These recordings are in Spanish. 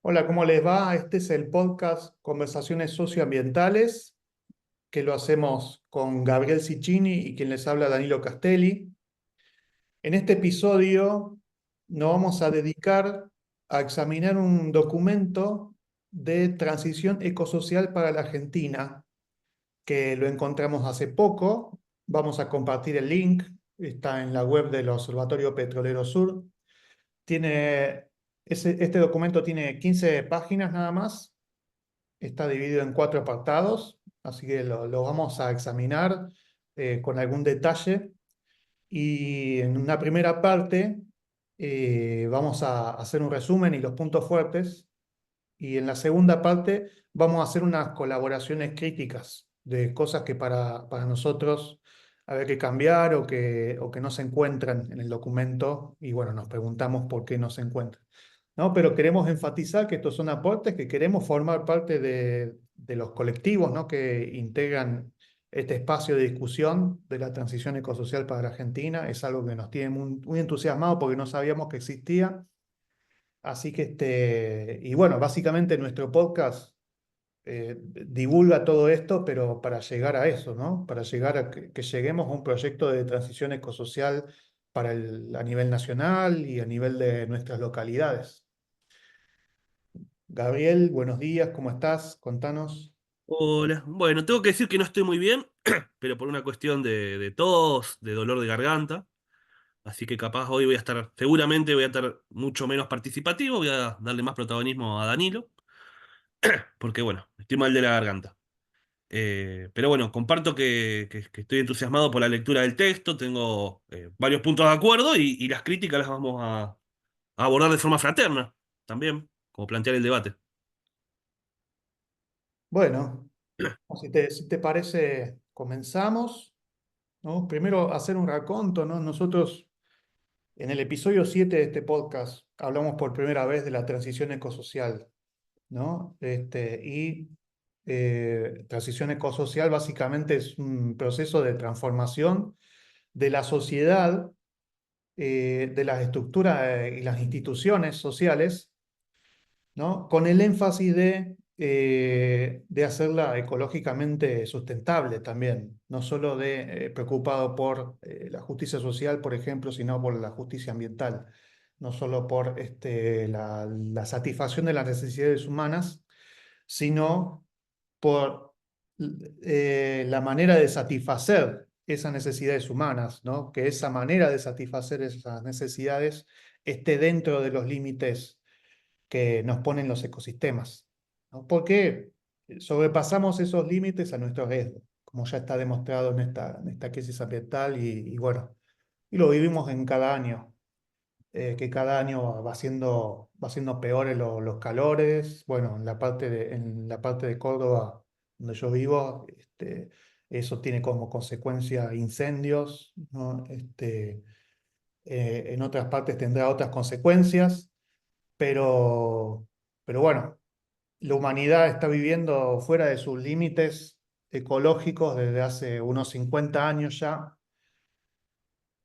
Hola, ¿cómo les va? Este es el podcast Conversaciones Socioambientales, que lo hacemos con Gabriel Cicchini y quien les habla Danilo Castelli. En este episodio nos vamos a dedicar a examinar un documento de transición ecosocial para la Argentina, que lo encontramos hace poco. Vamos a compartir el link, está en la web del Observatorio Petrolero Sur. Este documento tiene 15 páginas nada más. Está dividido en 4 apartados, así que lo vamos a examinar con algún detalle. Y en una primera parte vamos a hacer un resumen y los puntos fuertes. Y en la segunda parte vamos a hacer unas colaboraciones críticas de cosas que para nosotros había que cambiar o que no se encuentran en el documento. Y bueno, nos preguntamos por qué no se encuentran. ¿No? Pero queremos enfatizar que estos son aportes, que queremos formar parte de los colectivos, ¿no? Que integran este espacio de discusión de la transición ecosocial para la Argentina. Es algo que nos tiene muy entusiasmados porque no sabíamos que existía. Así que, y bueno, básicamente nuestro podcast divulga todo esto, pero para llegar a eso, ¿no? Para llegar a que lleguemos a un proyecto de transición ecosocial a nivel nacional y a nivel de nuestras localidades. Gabriel, buenos días, ¿cómo estás? Contanos. Hola. Bueno, tengo que decir que no estoy muy bien, pero por una cuestión de tos, de dolor de garganta. Así que capaz hoy seguramente voy a estar mucho menos participativo, voy a darle más protagonismo a Danilo, porque bueno, estoy mal de la garganta. Pero bueno, comparto que estoy entusiasmado por la lectura del texto, tengo varios puntos de acuerdo y las críticas las vamos a abordar de forma fraterna también, como plantear el debate. Bueno, si te parece, comenzamos, ¿no? Primero, hacer un raconto, ¿no? Nosotros, en el episodio 7 de este podcast, hablamos por primera vez de la transición ecosocial, ¿no? Transición ecosocial básicamente es un proceso de transformación de la sociedad, de las estructuras y las instituciones sociales, ¿no? Con el énfasis de hacerla ecológicamente sustentable también, no solo preocupado por la justicia social, por ejemplo, sino por la justicia ambiental, no solo por la satisfacción de las necesidades humanas, sino por la manera de satisfacer esas necesidades humanas, ¿no? Que esa manera de satisfacer esas necesidades esté dentro de los límites que nos ponen los ecosistemas, ¿no? Porque sobrepasamos esos límites a nuestro riesgo, como ya está demostrado en esta crisis ambiental y bueno, y lo vivimos en cada año, que cada año va siendo peores los calores. Bueno, en la parte de Córdoba, donde yo vivo, eso tiene como consecuencia incendios, ¿no? En otras partes tendrá otras consecuencias. Pero, pero bueno, la humanidad está viviendo fuera de sus límites ecológicos desde hace unos 50 años ya,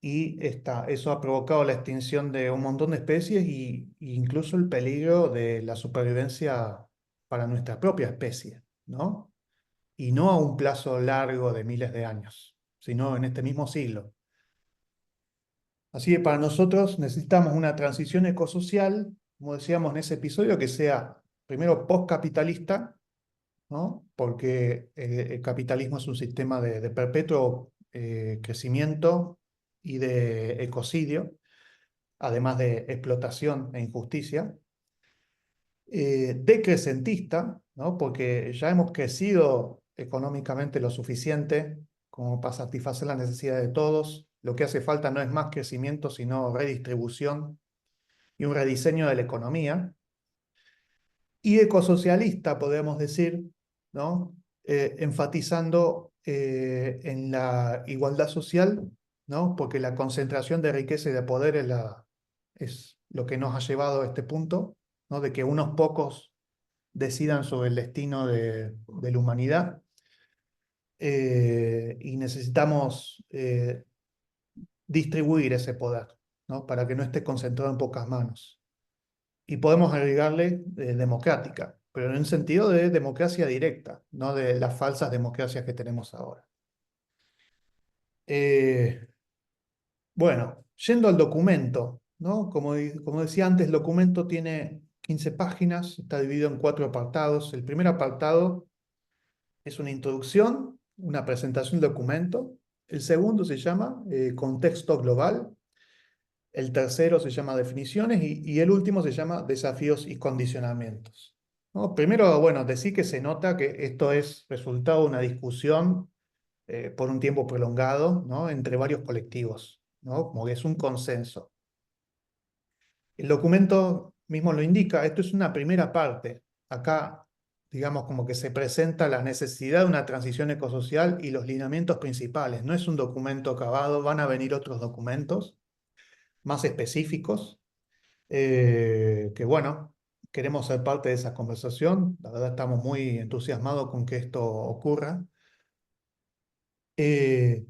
y eso ha provocado la extinción de un montón de especies y incluso el peligro de la supervivencia para nuestra propia especie, ¿no? Y no a un plazo largo de miles de años, sino en este mismo siglo. Así que para nosotros necesitamos una transición ecosocial, como decíamos en ese episodio, que sea primero postcapitalista, ¿no? Porque el capitalismo es un sistema de perpetuo crecimiento y de ecocidio, además de explotación e injusticia. Decrecentista, ¿no? Porque ya hemos crecido económicamente lo suficiente como para satisfacer las necesidades de todos. Lo que hace falta no es más crecimiento, sino redistribución y un rediseño de la economía. Y ecosocialista, podemos decir, ¿no? Enfatizando en la igualdad social, ¿no? Porque la concentración de riqueza y de poder es lo que nos ha llevado a este punto, ¿no? De que unos pocos decidan sobre el destino de la humanidad. Y necesitamos distribuir ese poder, ¿no? Para que no esté concentrado en pocas manos. y podemos agregarle democrática, pero en el sentido de democracia directa, no de las falsas democracias que tenemos ahora. Eh, bueno, yendo al documento, ¿no? Como decía antes, el documento tiene 15 páginas, está dividido en 4 apartados. El primer apartado es una introducción, una presentación del documento. El segundo se llama contexto global. El tercero se llama definiciones y el último se llama desafíos y condicionamientos. ¿No? Primero, bueno, decir que se nota que esto es resultado de una discusión por un tiempo prolongado, ¿no? Entre varios colectivos, ¿no? Como que es un consenso. El documento mismo lo indica, esto es una primera parte. Acá, digamos, como que se presenta la necesidad de una transición ecosocial y los lineamientos principales. No es un documento acabado, van a venir otros documentos más específicos, que bueno, queremos ser parte de esa conversación. La verdad estamos muy entusiasmados con que esto ocurra.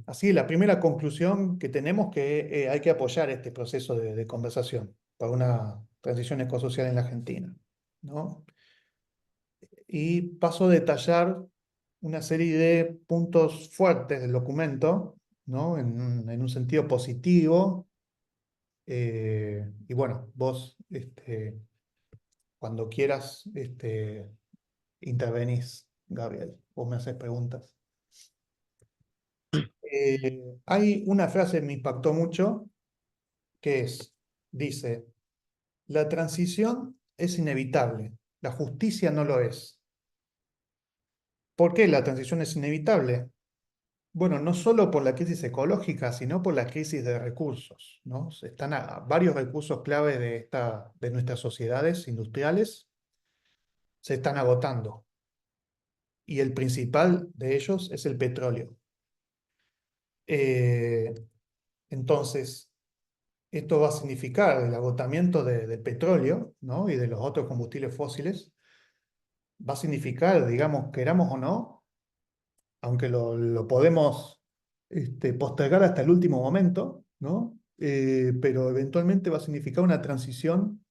Así, la primera conclusión que tenemos que hay que apoyar este proceso de conversación para una transición ecosocial en la Argentina, ¿no? Y paso a detallar una serie de puntos fuertes del documento, ¿no? En un sentido positivo. Y bueno, vos, cuando quieras, intervenís, Gabriel. Vos me haces preguntas. Hay una frase que me impactó mucho, que dice, la transición es inevitable, la justicia no lo es. ¿Por qué la transición es inevitable? Bueno, no solo por la crisis ecológica, sino por la crisis de recursos, ¿no? Están varios recursos clave de nuestras sociedades industriales se están agotando y el principal de ellos es el petróleo. Eh, entonces, esto va a significar el agotamiento del petróleo, ¿no? Y de los otros combustibles fósiles. Va a significar, digamos, queramos o no, aunque lo podemos postergar hasta el último momento, ¿no? Pero eventualmente va a significar una transición,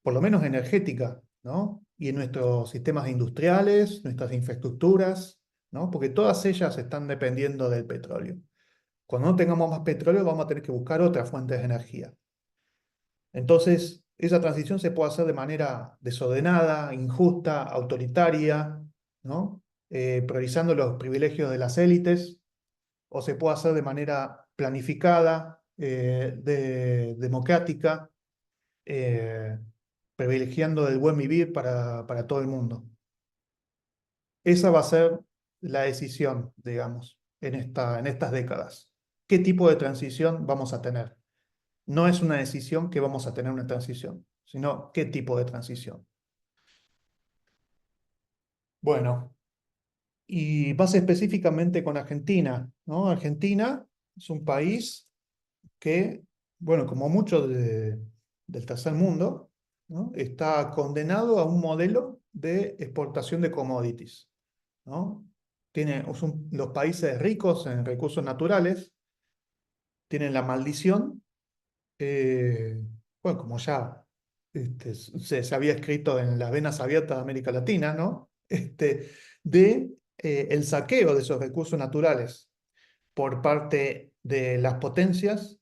por lo menos energética, ¿no? Y en nuestros sistemas industriales, nuestras infraestructuras, ¿no? Porque todas ellas están dependiendo del petróleo. Cuando no tengamos más petróleo, vamos a tener que buscar otras fuentes de energía. Entonces, esa transición se puede hacer de manera desordenada, injusta, autoritaria, ¿no? Priorizando los privilegios de las élites, o se puede hacer de manera planificada, democrática, eh, privilegiando el buen vivir para todo el mundo. Esa va a ser la decisión, digamos, en estas décadas. ¿Qué tipo de transición vamos a tener? No es una decisión que vamos a tener una transición, sino qué tipo de transición. Bueno, y más específicamente con Argentina, ¿no? Argentina es un país que, bueno, como muchos del tercer mundo, ¿no? Está condenado a un modelo de exportación de commodities, ¿no? Los países ricos en recursos naturales tienen la maldición, eh, bueno, como ya se había escrito en las venas abiertas de América Latina, ¿no? De el saqueo de esos recursos naturales por parte de las potencias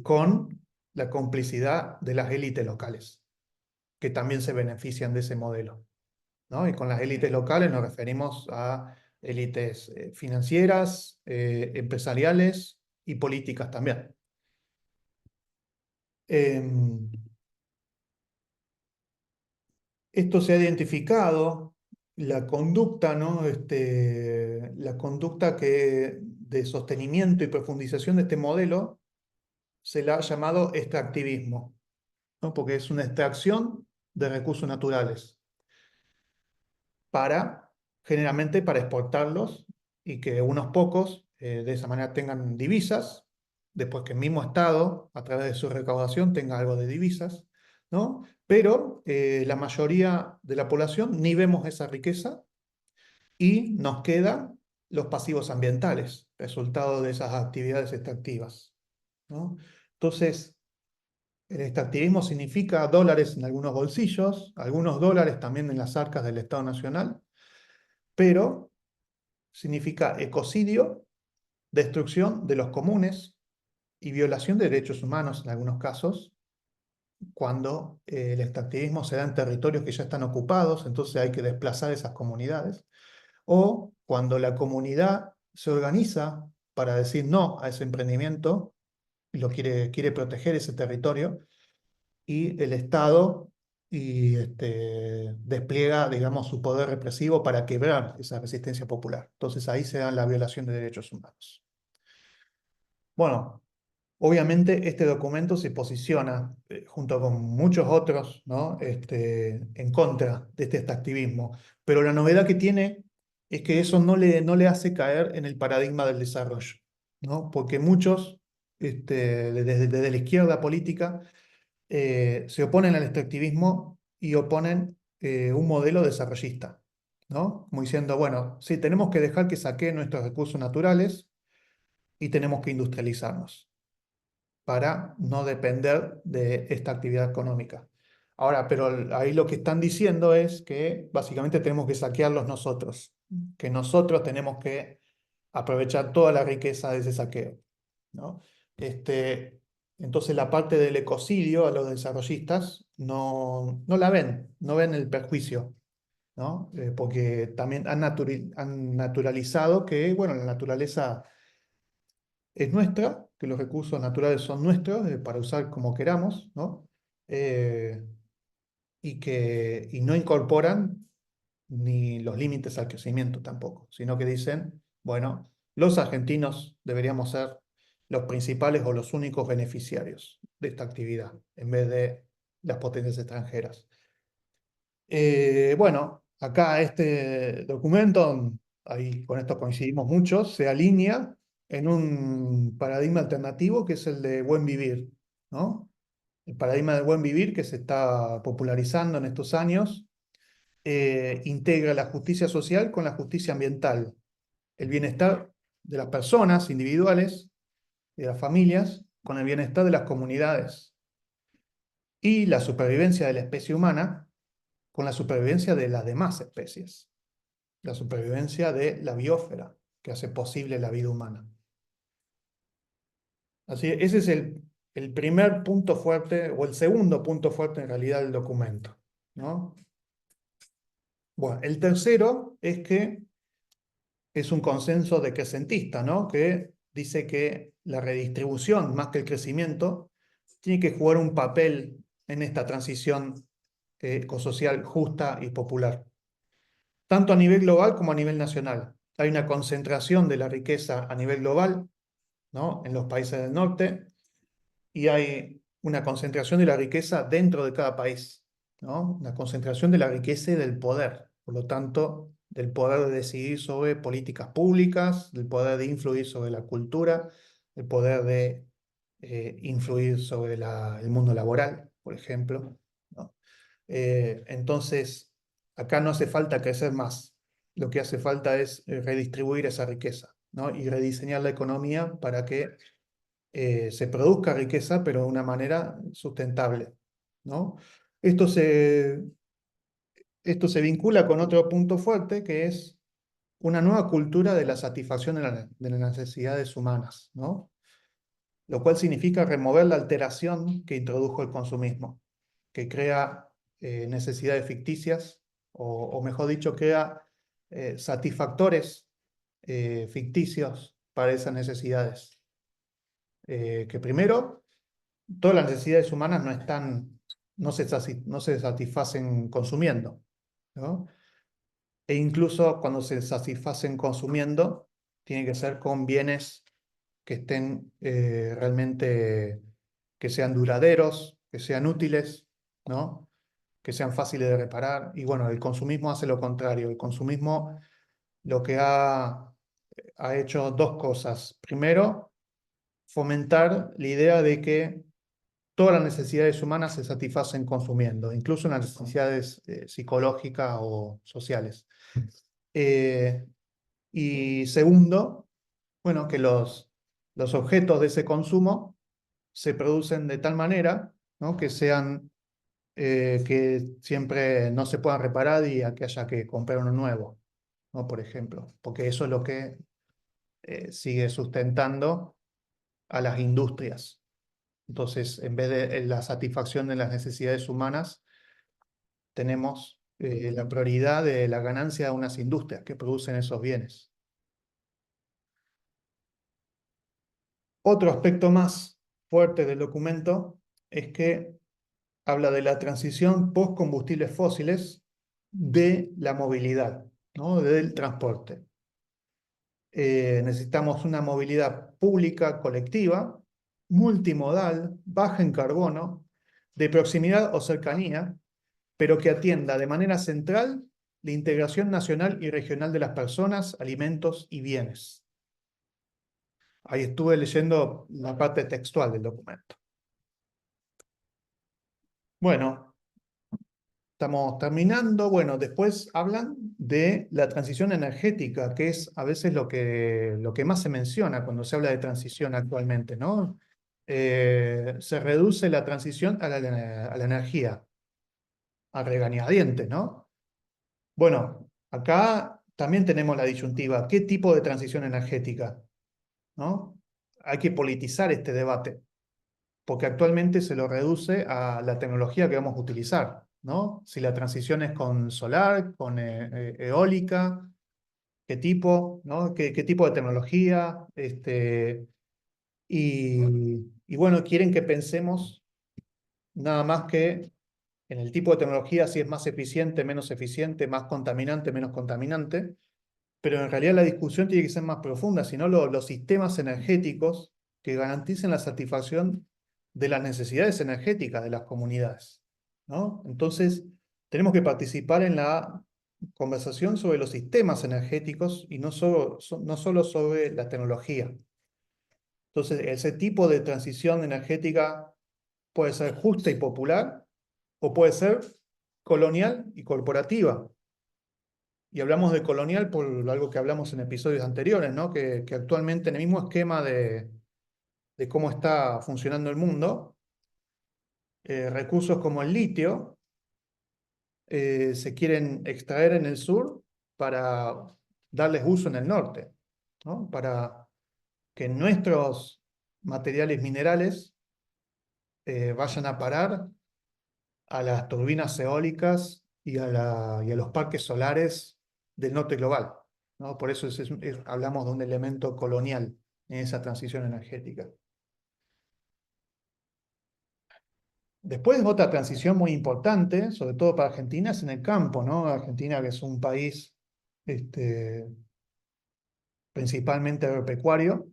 con la complicidad de las élites locales, que también se benefician de ese modelo, ¿no? Y con las élites locales nos referimos a élites financieras, empresariales y políticas también. Em, Esto se ha identificado, la conducta, ¿no? La conducta de sostenimiento y profundización de este modelo se la ha llamado extractivismo, ¿no? Porque es una extracción de recursos naturales generalmente para exportarlos y que unos pocos de esa manera tengan divisas, después que el mismo Estado, a través de su recaudación, tenga algo de divisas, ¿no? Pero la mayoría de la población ni vemos esa riqueza y nos quedan los pasivos ambientales, resultado de esas actividades extractivas, ¿no? Entonces, El extractivismo significa dólares en algunos bolsillos, algunos dólares también en las arcas del Estado Nacional, pero significa ecocidio, destrucción de los comunes y violación de derechos humanos en algunos casos, cuando el extractivismo se da en territorios que ya están ocupados, entonces hay que desplazar esas comunidades, o cuando la comunidad se organiza para decir no a ese emprendimiento y quiere proteger ese territorio, y el Estado despliega, digamos, su poder represivo para quebrar esa resistencia popular. Entonces ahí se da la violación de derechos humanos. Bueno, obviamente este documento se posiciona junto con muchos otros, ¿no? En contra de este extractivismo, pero la novedad que tiene es que eso no le hace caer en el paradigma del desarrollo, ¿no? Porque muchos, desde la izquierda política, se oponen al extractivismo y oponen un modelo desarrollista, ¿no? Como diciendo, bueno, sí, tenemos que dejar que saqueen nuestros recursos naturales y tenemos que industrializarnos para no depender de esta actividad económica. Ahora, pero ahí lo que están diciendo es que básicamente tenemos que saquearlos nosotros, que nosotros tenemos que aprovechar toda la riqueza de ese saqueo, ¿no? Entonces la parte del ecocidio a los desarrollistas no la ven, no ven el perjuicio, ¿no? Porque también han naturalizado que, bueno, la naturaleza es nuestra, que los recursos naturales son nuestros para usar como queramos, ¿no? Eh, y no incorporan ni los límites al crecimiento tampoco, sino que dicen, bueno, los argentinos deberíamos ser los principales o los únicos beneficiarios de esta actividad, en vez de las potencias extranjeras. Bueno, acá este documento, ahí con esto coincidimos mucho, se alinea en un paradigma alternativo que es el de buen vivir, ¿no? El paradigma del buen vivir que se está popularizando en estos años integra la justicia social con la justicia ambiental, el bienestar de las personas individuales, de las familias, con el bienestar de las comunidades y la supervivencia de la especie humana con la supervivencia de las demás especies, la supervivencia de la biosfera que hace posible la vida humana. Así, ese es el primer punto fuerte, o el segundo punto fuerte en realidad del documento, ¿no? Bueno, el tercero es que es un consenso decrecentista, ¿no? Que dice que la redistribución, más que el crecimiento, tiene que jugar un papel en esta transición ecosocial justa y popular, tanto a nivel global como a nivel nacional. Hay una concentración de la riqueza a nivel global, ¿no? En los países del norte, y hay una concentración de la riqueza dentro de cada país, ¿no? Una concentración de la riqueza y del poder, por lo tanto, del poder de decidir sobre políticas públicas, del poder de influir sobre la cultura, el poder de influir sobre el mundo laboral, por ejemplo, ¿no? Entonces, acá no hace falta crecer más, lo que hace falta es redistribuir esa riqueza, ¿no? Y rediseñar la economía para que se produzca riqueza, pero de una manera sustentable, ¿no? Esto se, esto se vincula con otro punto fuerte, que es una nueva cultura de la satisfacción de las necesidades humanas, ¿no? Lo cual significa remover la alteración que introdujo el consumismo, que crea necesidades ficticias, o mejor dicho, crea satisfactores ficticios para esas necesidades. Que primero, todas las necesidades humanas no se satisfacen consumiendo, ¿no? E incluso cuando se satisfacen consumiendo, tiene que ser con bienes que estén realmente, que sean duraderos, que sean útiles, ¿no? Que sean fáciles de reparar. Y bueno, el consumismo hace lo contrario. El consumismo lo que ha hecho dos cosas. Primero, fomentar la idea de que todas las necesidades humanas se satisfacen consumiendo, incluso las necesidades psicológicas o sociales. Eh, y segundo, bueno, que los objetos de ese consumo se producen de tal manera ¿no? Que sean, que siempre no se puedan reparar y a que haya que comprar uno nuevo, ¿no? Por ejemplo, porque eso es lo que sigue sustentando a las industrias. Entonces, en vez de la satisfacción de las necesidades humanas, tenemos la prioridad de la ganancia de unas industrias que producen esos bienes. Otro aspecto más fuerte del documento es que habla de la transición post-combustibles fósiles de la movilidad, ¿no? Del transporte. Necesitamos una movilidad pública, colectiva, multimodal, baja en carbono, de proximidad o cercanía, pero que atienda de manera central la integración nacional y regional de las personas, alimentos y bienes. Ahí estuve leyendo la parte textual del documento. Bueno, estamos terminando. Bueno, después hablan de la transición energética, que es a veces lo que más se menciona cuando se habla de transición actualmente, ¿no? Se reduce la transición a la energía, a regañadientes, ¿no? Bueno, acá también tenemos la disyuntiva. ¿Qué tipo de transición energética? ¿No? Hay que politizar este debate, porque actualmente se lo reduce a la tecnología que vamos a utilizar, ¿no? Si la transición es con solar, con eólica, qué tipo, ¿no? ¿Qué tipo de tecnología? Y bueno, quieren que pensemos nada más que en el tipo de tecnología, si es más eficiente, menos eficiente, más contaminante, menos contaminante, pero en realidad la discusión tiene que ser más profunda, sino los sistemas energéticos que garanticen la satisfacción de las necesidades energéticas de las comunidades, ¿no? Entonces, tenemos que participar en la conversación sobre los sistemas energéticos y no solo sobre la tecnología. Entonces, ese tipo de transición energética puede ser justa y popular o puede ser colonial y corporativa. Y hablamos de colonial por algo que hablamos en episodios anteriores, ¿no? Que actualmente en el mismo esquema de cómo está funcionando el mundo, recursos como el litio se quieren extraer en el sur para darles uso en el norte, ¿no? Para que nuestros materiales minerales vayan a parar a las turbinas eólicas y a los parques solares del norte global, ¿no? Por eso hablamos de un elemento colonial en esa transición energética. Después, otra transición muy importante, sobre todo para Argentina, es en el campo, ¿no? Argentina, que es un país principalmente agropecuario,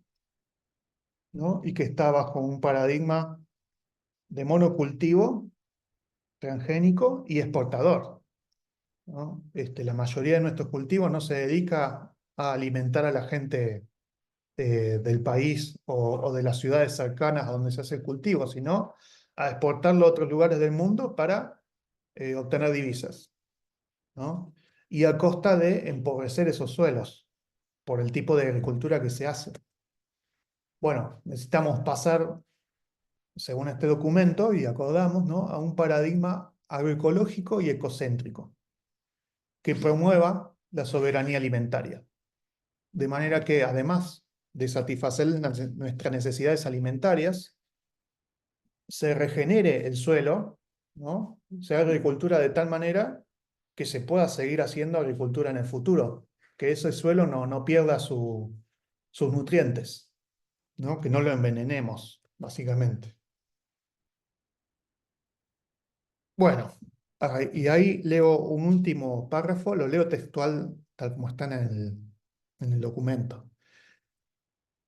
¿no? Y que está bajo un paradigma de monocultivo, transgénico y exportador, ¿no? La mayoría de nuestros cultivos no se dedica a alimentar a la gente del país o de las ciudades cercanas a donde se hace el cultivo, sino a exportarlo a otros lugares del mundo para obtener divisas, ¿no? Y a costa de empobrecer esos suelos por el tipo de agricultura que se hace. Bueno, necesitamos pasar, según este documento, y acordamos, ¿no? A un paradigma agroecológico y ecocéntrico que promueva la soberanía alimentaria. De manera que, además de satisfacer nuestras necesidades alimentarias, se regenere el suelo, ¿no? Se haga agricultura de tal manera que se pueda seguir haciendo agricultura en el futuro, que ese suelo no pierda sus nutrientes, ¿no? Que no lo envenenemos, básicamente. Bueno, y ahí leo un último párrafo, lo leo textual, tal como está en el documento.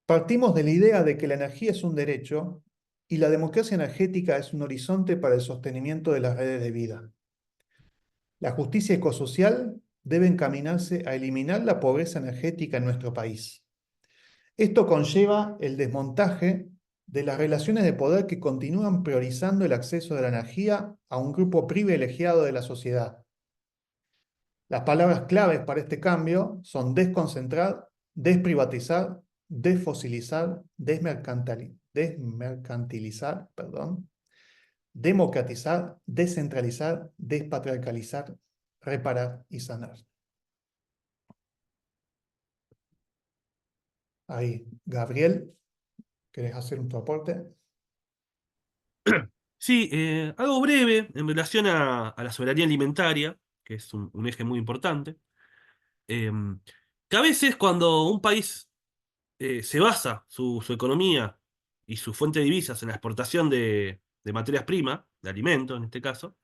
Partimos de la idea de que la energía es un derecho y la democracia energética es un horizonte para el sostenimiento de las redes de vida. La justicia ecosocial debe encaminarse a eliminar la pobreza energética en nuestro país. Esto conlleva el desmontaje de las relaciones de poder que continúan priorizando el acceso de la energía a un grupo privilegiado de la sociedad. Las palabras claves para este cambio son desconcentrar, desprivatizar, desfosilizar, desmercantilizar, perdón, democratizar, descentralizar, despatriarcalizar, reparar y sanar. Ahí, Gabriel, ¿querés hacer un tu aporte? Sí, algo breve en relación a la soberanía alimentaria, que es un eje muy importante. Eh, que a veces cuando un país se basa su economía y su fuente de divisas en la exportación de materias primas, de alimentos en este caso,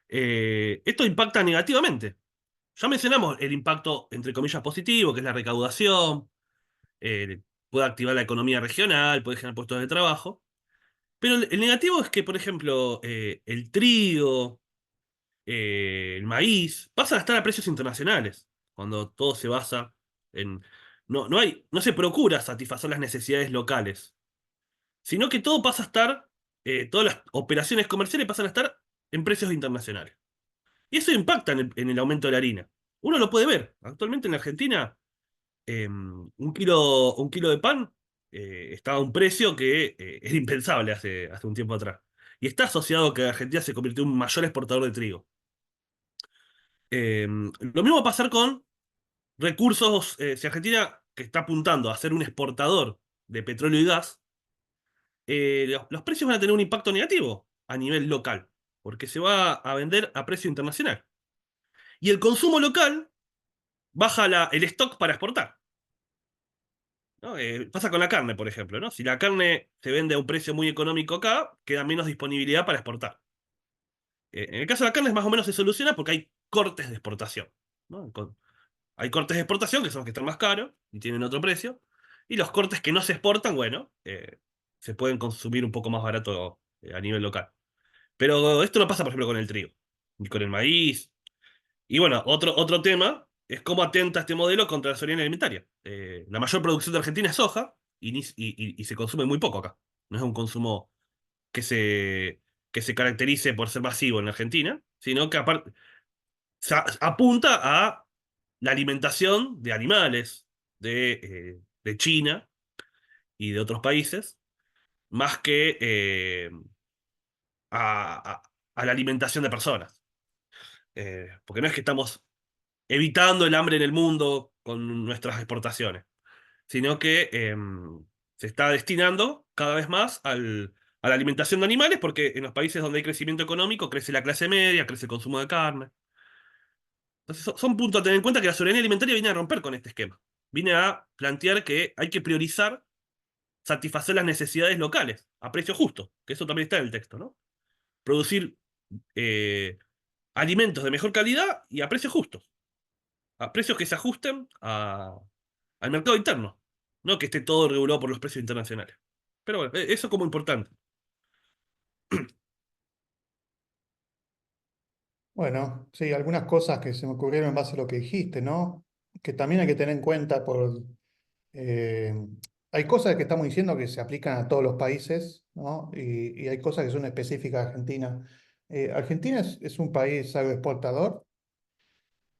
esto impacta negativamente. Ya mencionamos el impacto, entre comillas, positivo, que es la recaudación, eh, puede activar la economía regional, puede generar puestos de trabajo, pero el negativo es que, por ejemplo, el trigo, el maíz, pasan a estar a precios internacionales, cuando todo se basa en... no se procura satisfacer las necesidades locales, sino que todo pasa a estar, todas las operaciones comerciales pasan a estar en precios internacionales. Y eso impacta en el aumento de la harina. Uno lo puede ver. Actualmente en Argentina, un kilo de pan está a un precio que era impensable hace un tiempo atrás. Y está asociado a que Argentina se convirtió en un mayor exportador de trigo. Lo mismo va a pasar con recursos. Si Argentina, que está apuntando a ser un exportador de petróleo y gas, los precios van a tener un impacto negativo a nivel local, porque se va a vender a precio internacional. Y el consumo local baja el stock para exportar. ¿No? Pasa con la carne, por ejemplo, ¿no? Si la carne se vende a un precio muy económico acá, queda menos disponibilidad para exportar. En el caso de la carne, más o menos se soluciona porque hay cortes de exportación. ¿No? Hay cortes de exportación que son los que están más caros y tienen otro precio. Y los cortes que no se exportan, bueno, se pueden consumir un poco más barato a nivel local. Pero esto no pasa, por ejemplo, con el trigo, ni con el maíz. Y bueno, otro tema es cómo atenta este modelo contra la soberanía alimentaria. La mayor producción de Argentina es soja y se consume muy poco acá. No es un consumo que que se caracterice por ser masivo en Argentina, sino que aparte apunta a la alimentación de animales de China y de otros países, más que a, a la alimentación de personas. Porque no es que estamos evitando el hambre en el mundo con nuestras exportaciones, sino que se está destinando cada vez más a la alimentación de animales, porque en los países donde hay crecimiento económico crece la clase media, crece el consumo de carne. Entonces son puntos a tener en cuenta que la soberanía alimentaria viene a romper con este esquema. Viene a plantear que hay que priorizar satisfacer las necesidades locales a precio justo, que eso también está en el texto, ¿no? Producir eh, alimentos de mejor calidad y a precios justos, a precios que se ajusten al mercado interno, no que esté todo regulado por los precios internacionales. Pero bueno, eso como importante. Bueno, sí, algunas cosas que se me ocurrieron en base a lo que dijiste, ¿no? Que también hay que tener en cuenta eh, hay cosas que estamos diciendo que se aplican a todos los países, ¿no? Y hay cosas que son específicas de Argentina. Argentina es un país agroexportador,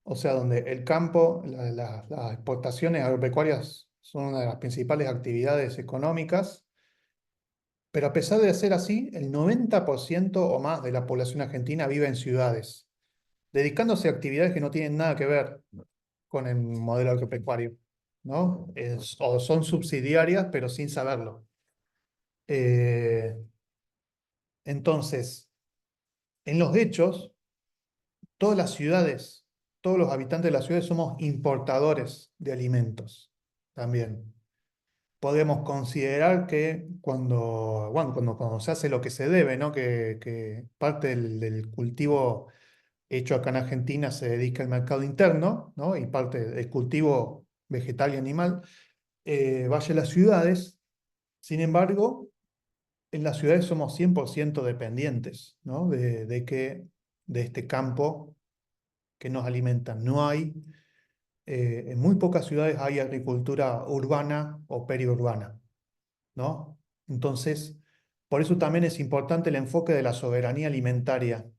o sea, donde el campo, las exportaciones agropecuarias son una de las principales actividades económicas, pero a pesar de ser así, el 90% o más de la población argentina vive en ciudades, dedicándose a actividades que no tienen nada que ver con el modelo agropecuario, ¿no? O son subsidiarias, pero sin saberlo. Eh, entonces, en los hechos, todas las ciudades, todos los habitantes de las ciudades somos importadores de alimentos también. Podemos considerar que cuando se hace lo que se debe, ¿no? Que parte del cultivo hecho acá en Argentina se dedica al mercado interno, ¿no? Y parte del cultivo vegetal y animal vaya a las ciudades. Sin embargo, en las ciudades somos 100% dependientes, ¿no? De este campo que nos alimenta. No hay, en muy pocas ciudades hay agricultura urbana o periurbana, ¿no? Entonces, por eso también es importante el enfoque de la soberanía alimentaria,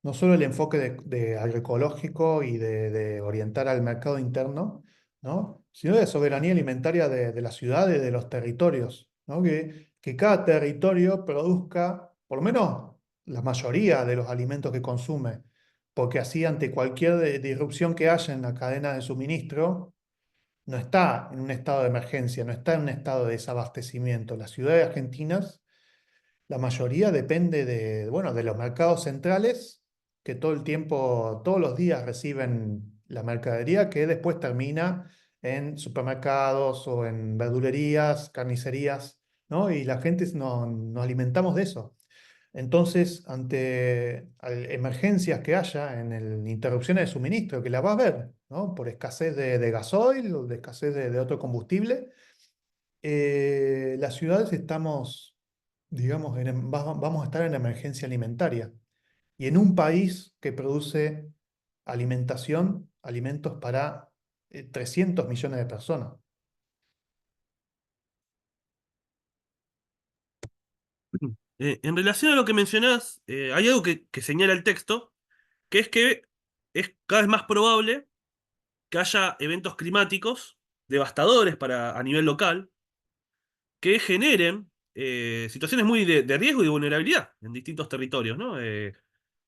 no solo el enfoque de agroecológico y de orientar al mercado interno, ¿no? Sino de soberanía alimentaria de las ciudades, de los territorios, ¿no? Que cada territorio produzca por lo menos la mayoría de los alimentos que consume, porque así ante cualquier disrupción que haya en la cadena de suministro, no está en un estado de emergencia, no está en un estado de desabastecimiento. Las ciudades argentinas, la mayoría depende de, bueno, de los mercados centrales que todo el tiempo, todos los días reciben la mercadería que después termina en supermercados o en verdulerías, carnicerías, ¿no? Y la gente nos alimentamos de eso. Entonces, ante emergencias que haya interrupciones de suministro, que la va a haber, ¿no? Por escasez de gasoil o de escasez de otro combustible, las ciudades estamos, digamos, vamos a estar en emergencia alimentaria. Y en un país que produce alimentación, alimentos para 300 millones de personas. En relación a lo que mencionás, hay algo que señala el texto, que es que es cada vez más probable que haya eventos climáticos devastadores a nivel local, que generen situaciones muy de riesgo y de vulnerabilidad en distintos territorios, ¿no?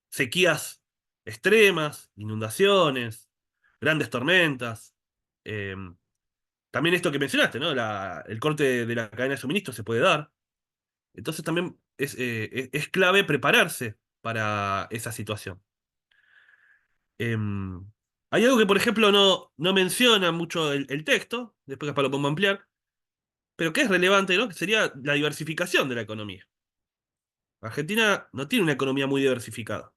Sequías extremas, inundaciones, grandes tormentas. eh, También esto que mencionaste, ¿no? El corte de la cadena de suministro se puede dar. Entonces también es clave prepararse para esa situación. Em, Hay algo que, por ejemplo, no menciona mucho el texto, después capaz lo pongo a ampliar, pero que es relevante, ¿no? Que sería la diversificación de la economía. Argentina no tiene una economía muy diversificada.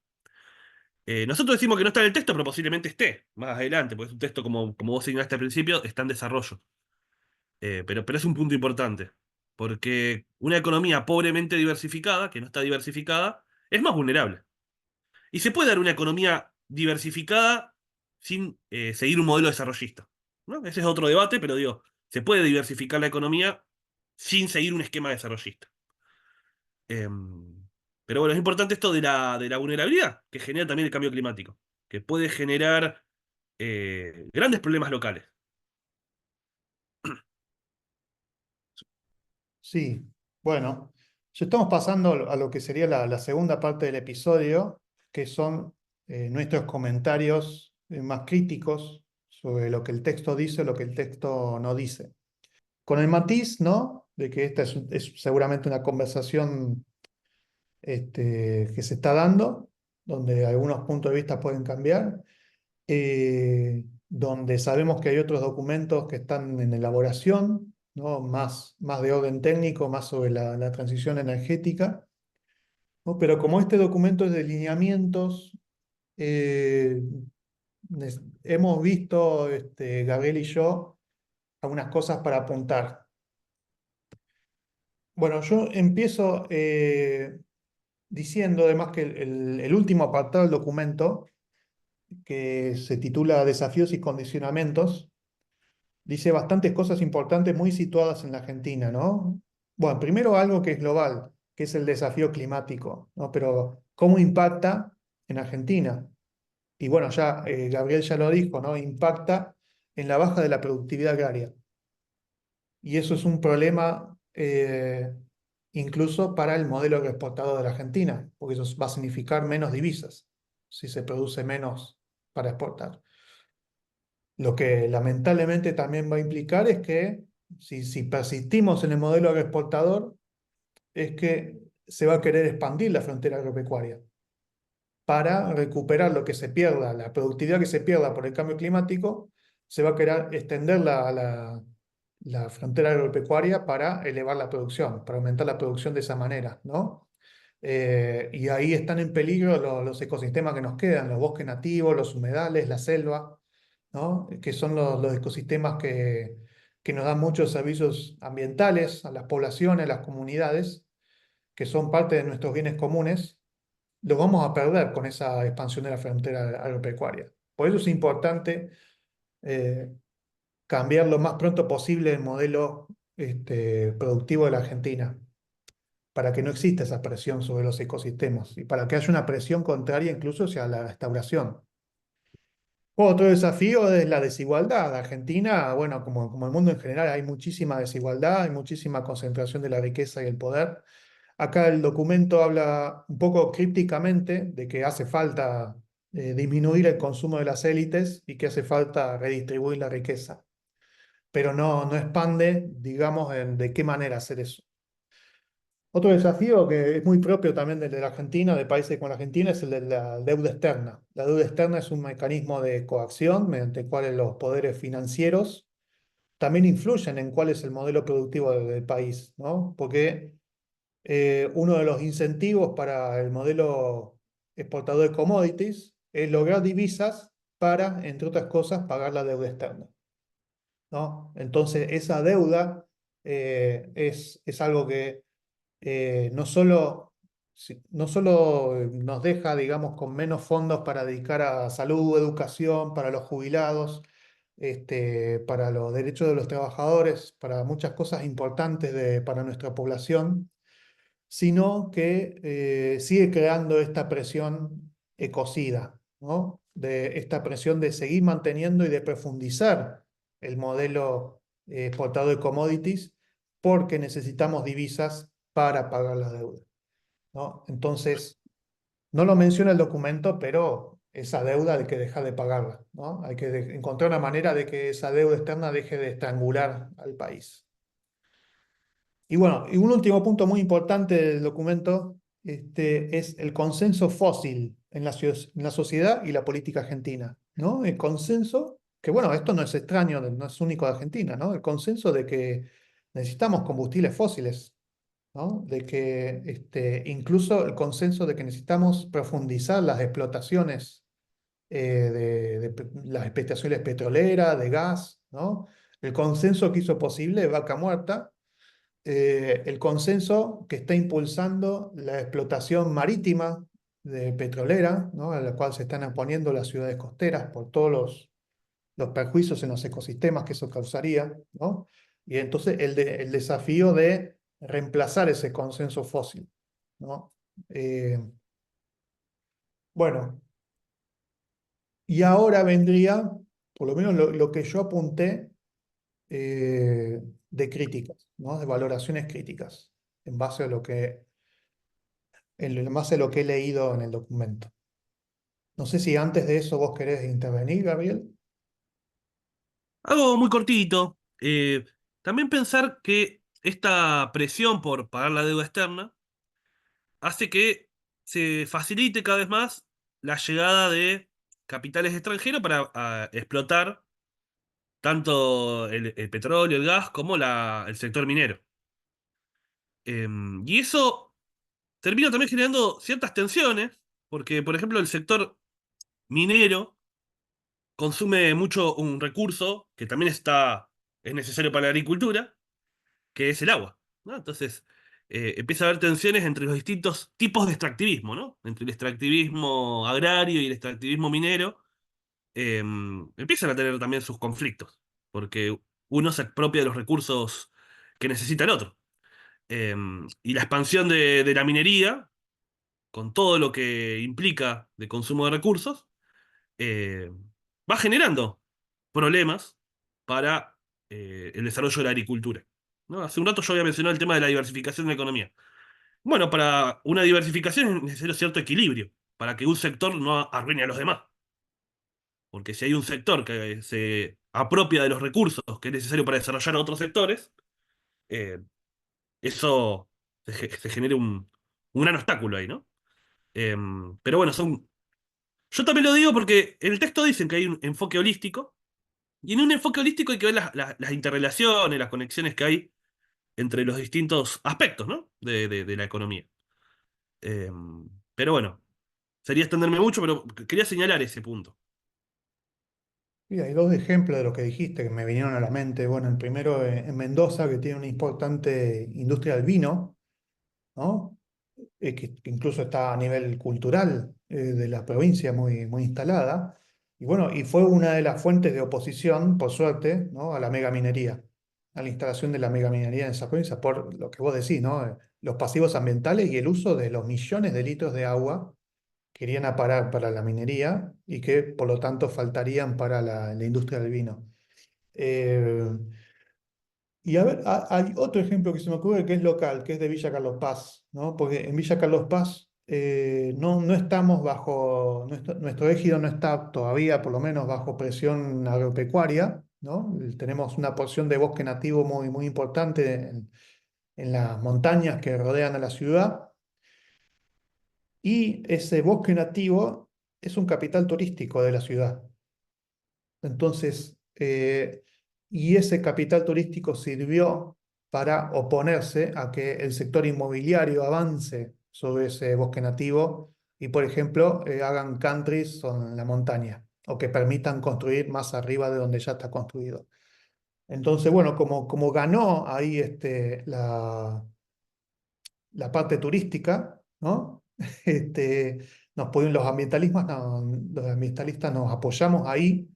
Nosotros decimos que no está en el texto, pero posiblemente esté más adelante, porque es un texto, como vos señalaste al principio, está en desarrollo. Pero es un punto importante, porque una economía pobremente diversificada, que no está diversificada, es más vulnerable. Y se puede dar una economía diversificada sin seguir un modelo desarrollista, ¿no? Ese es otro debate, pero digo, se puede diversificar la economía sin seguir un esquema desarrollista. Pero bueno, es importante esto de la vulnerabilidad que genera también el cambio climático, que puede generar grandes problemas locales. Sí, bueno, ya estamos pasando a lo que sería la segunda parte del episodio, que son nuestros comentarios más críticos sobre lo que el texto dice o lo que el texto no dice. Con el matiz, ¿no? De que esta es seguramente una conversación que se está dando, donde algunos puntos de vista pueden cambiar, donde sabemos que hay otros documentos que están en elaboración, ¿no? Más de orden técnico, más sobre la transición energética, ¿no? Pero como este documento es de lineamientos, eh, hemos visto, Gabriel y yo, algunas cosas para apuntar. Bueno, yo empiezo diciendo además que el último apartado del documento, que se titula Desafíos y Condicionamientos, dice bastantes cosas importantes muy situadas en la Argentina, ¿no? Bueno, primero algo que es global, que es el desafío climático, ¿no? Pero ¿cómo impacta en Argentina? Y bueno, ya Gabriel ya lo dijo, ¿no? Impacta en la baja de la productividad agraria. Y eso es un problema incluso para el modelo agroexportador de la Argentina, porque eso va a significar menos divisas si se produce menos para exportar. Lo que lamentablemente también va a implicar es que si persistimos en el modelo agroexportador, es que se va a querer expandir la frontera agropecuaria para recuperar lo que se pierda, la productividad que se pierda por el cambio climático, se va a querer extender la frontera agropecuaria para elevar la producción, para aumentar la producción de esa manera, ¿no? Y ahí están en peligro los ecosistemas que nos quedan, los bosques nativos, los humedales, la selva, ¿no? Que son los ecosistemas que nos dan muchos servicios ambientales a las poblaciones, a las comunidades, que son parte de nuestros bienes comunes, los vamos a perder con esa expansión de la frontera agropecuaria. Por eso es importante eh, cambiar lo más pronto posible el modelo productivo de la Argentina, para que no exista esa presión sobre los ecosistemas y para que haya una presión contraria incluso hacia la restauración. Otro desafío es la desigualdad. Argentina, bueno, como el mundo en general, hay muchísima desigualdad, hay muchísima concentración de la riqueza y el poder. Acá el documento habla un poco crípticamente de que hace falta disminuir el consumo de las élites y que hace falta redistribuir la riqueza, pero no expande, digamos, de qué manera hacer eso. Otro desafío que es muy propio también del de la Argentina, de países como la Argentina, es el de la deuda externa. La deuda externa es un mecanismo de coacción mediante el cual los poderes financieros también influyen en cuál es el modelo productivo del país, ¿no? Porque uno de los incentivos para el modelo exportador de commodities es lograr divisas para, entre otras cosas, pagar la deuda externa, ¿no? Entonces, esa deuda es algo que no solo nos deja, digamos, con menos fondos para dedicar a salud, educación, para los jubilados, para los derechos de los trabajadores, para muchas cosas importantes para nuestra población, sino que sigue creando esta presión ecocida, ¿no? De esta presión de seguir manteniendo y de profundizar el modelo exportador de commodities porque necesitamos divisas para pagar la deuda, ¿no? Entonces, no lo menciona el documento, pero esa deuda hay que dejar de pagarla, ¿no? Hay que encontrar una manera de que esa deuda externa deje de estrangular al país. Y bueno, y un último punto muy importante del documento es el consenso fósil en en la sociedad y la política argentina, ¿no? El consenso, que bueno, esto no es extraño, no es único de Argentina, ¿no? El consenso de que necesitamos combustibles fósiles, ¿no? De que incluso el consenso de que necesitamos profundizar las explotaciones las explotaciones petroleras, de gas, ¿no? El consenso que hizo posible Vaca Muerta, el consenso que está impulsando la explotación marítima de petrolera, ¿no? A la cual se están oponiendo las ciudades costeras por todos los perjuicios en los ecosistemas que eso causaría, ¿no? Y entonces el desafío de reemplazar ese consenso fósil, ¿no? Eh, bueno, y ahora vendría, por lo menos lo que yo apunté, de críticas, ¿no? De valoraciones críticas, en base a en base a lo que he leído en el documento. No sé si antes de eso vos querés intervenir, Gabriel. Algo muy cortito. También pensar que esta presión por pagar la deuda externa hace que se facilite cada vez más la llegada de capitales extranjeros para explotar tanto el petróleo, el gas, como el sector minero. Y eso termina también generando ciertas tensiones, porque, por ejemplo, el sector minero consume mucho un recurso que también es necesario para la agricultura, que es el agua, ¿no? Entonces, empieza a haber tensiones entre los distintos tipos de extractivismo, ¿no? Entre el extractivismo agrario y el extractivismo minero, empiezan a tener también sus conflictos, porque uno se apropia de los recursos que necesita el otro. Y la expansión de la minería, con todo lo que implica de consumo de recursos, eh, va generando problemas para el desarrollo de la agricultura, ¿no? Hace un rato yo había mencionado el tema de la diversificación de la economía. Bueno, para una diversificación es necesario cierto equilibrio, para que un sector no arruine a los demás. Porque si hay un sector que se apropia de los recursos que es necesario para desarrollar otros sectores, eh, eso se genera un gran obstáculo ahí, ¿no? Pero bueno, yo también lo digo porque en el texto dicen que hay un enfoque holístico, y en un enfoque holístico hay que ver las interrelaciones, las conexiones que hay entre los distintos aspectos, ¿no? De la economía. Eh, pero bueno, sería extenderme mucho, pero quería señalar ese punto. Y hay dos ejemplos de lo que dijiste que me vinieron a la mente. Bueno, el primero en Mendoza, que tiene una importante industria del vino, ¿no? Que incluso está a nivel cultural de la provincia muy instalada. Y bueno, y fue una de las fuentes de oposición, por suerte, ¿no? A la megaminería, a la instalación de la megaminería en esa provincia, por lo que vos decís, ¿no? Los pasivos ambientales y el uso de los millones de litros de agua que irían a parar para la minería y que por lo tanto faltarían para la industria del vino. Eh, Y a ver, hay otro ejemplo que se me ocurre que es local, que es de Villa Carlos Paz, ¿no? Porque en Villa Carlos Paz no estamos bajo, nuestro ejido no está todavía, por lo menos, bajo presión agropecuaria, ¿no? Tenemos una porción de bosque nativo muy importante en las montañas que rodean a la ciudad, y ese bosque nativo es un capital turístico de la ciudad. Entonces, y ese capital turístico sirvió para oponerse a que el sector inmobiliario avance sobre ese bosque nativo y, por ejemplo, hagan countries en la montaña o que permitan construir más arriba de donde ya está construido. Entonces, bueno, como ganó ahí la parte turística, ¿no? Los ambientalistas nos apoyamos ahí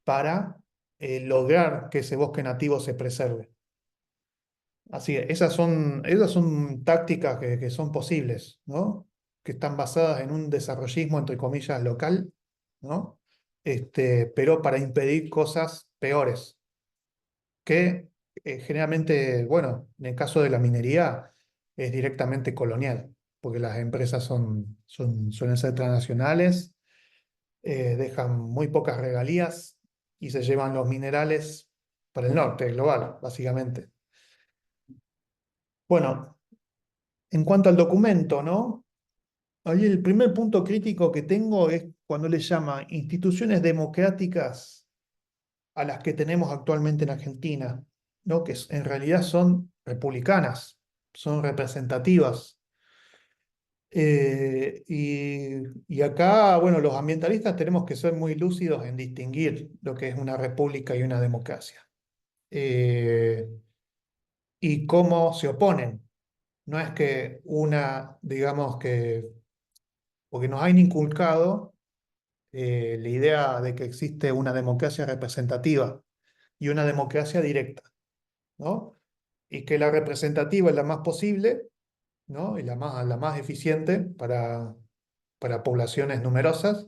para lograr que ese bosque nativo se preserve. Así que esas son tácticas que son posibles, ¿no? Que están basadas en un desarrollismo, entre comillas, local, ¿no? Pero para impedir cosas peores, que generalmente, bueno, en el caso de la minería, es directamente colonial, porque las empresas suelen ser transnacionales, dejan muy pocas regalías y se llevan los minerales para el norte global, básicamente. Bueno, en cuanto al documento, ¿no? Ahí el primer punto crítico que tengo es cuando le llama instituciones democráticas a las que tenemos actualmente en Argentina, ¿no? Que en realidad son republicanas, son representativas. Y acá, bueno, los ambientalistas tenemos que ser muy lúcidos en distinguir lo que es una república y una democracia. Eh, y cómo se oponen. No es que digamos que, porque nos han inculcado la idea de que existe una democracia representativa y una democracia directa, ¿no? Y que la representativa es la más posible, ¿no? Y la más eficiente para poblaciones numerosas,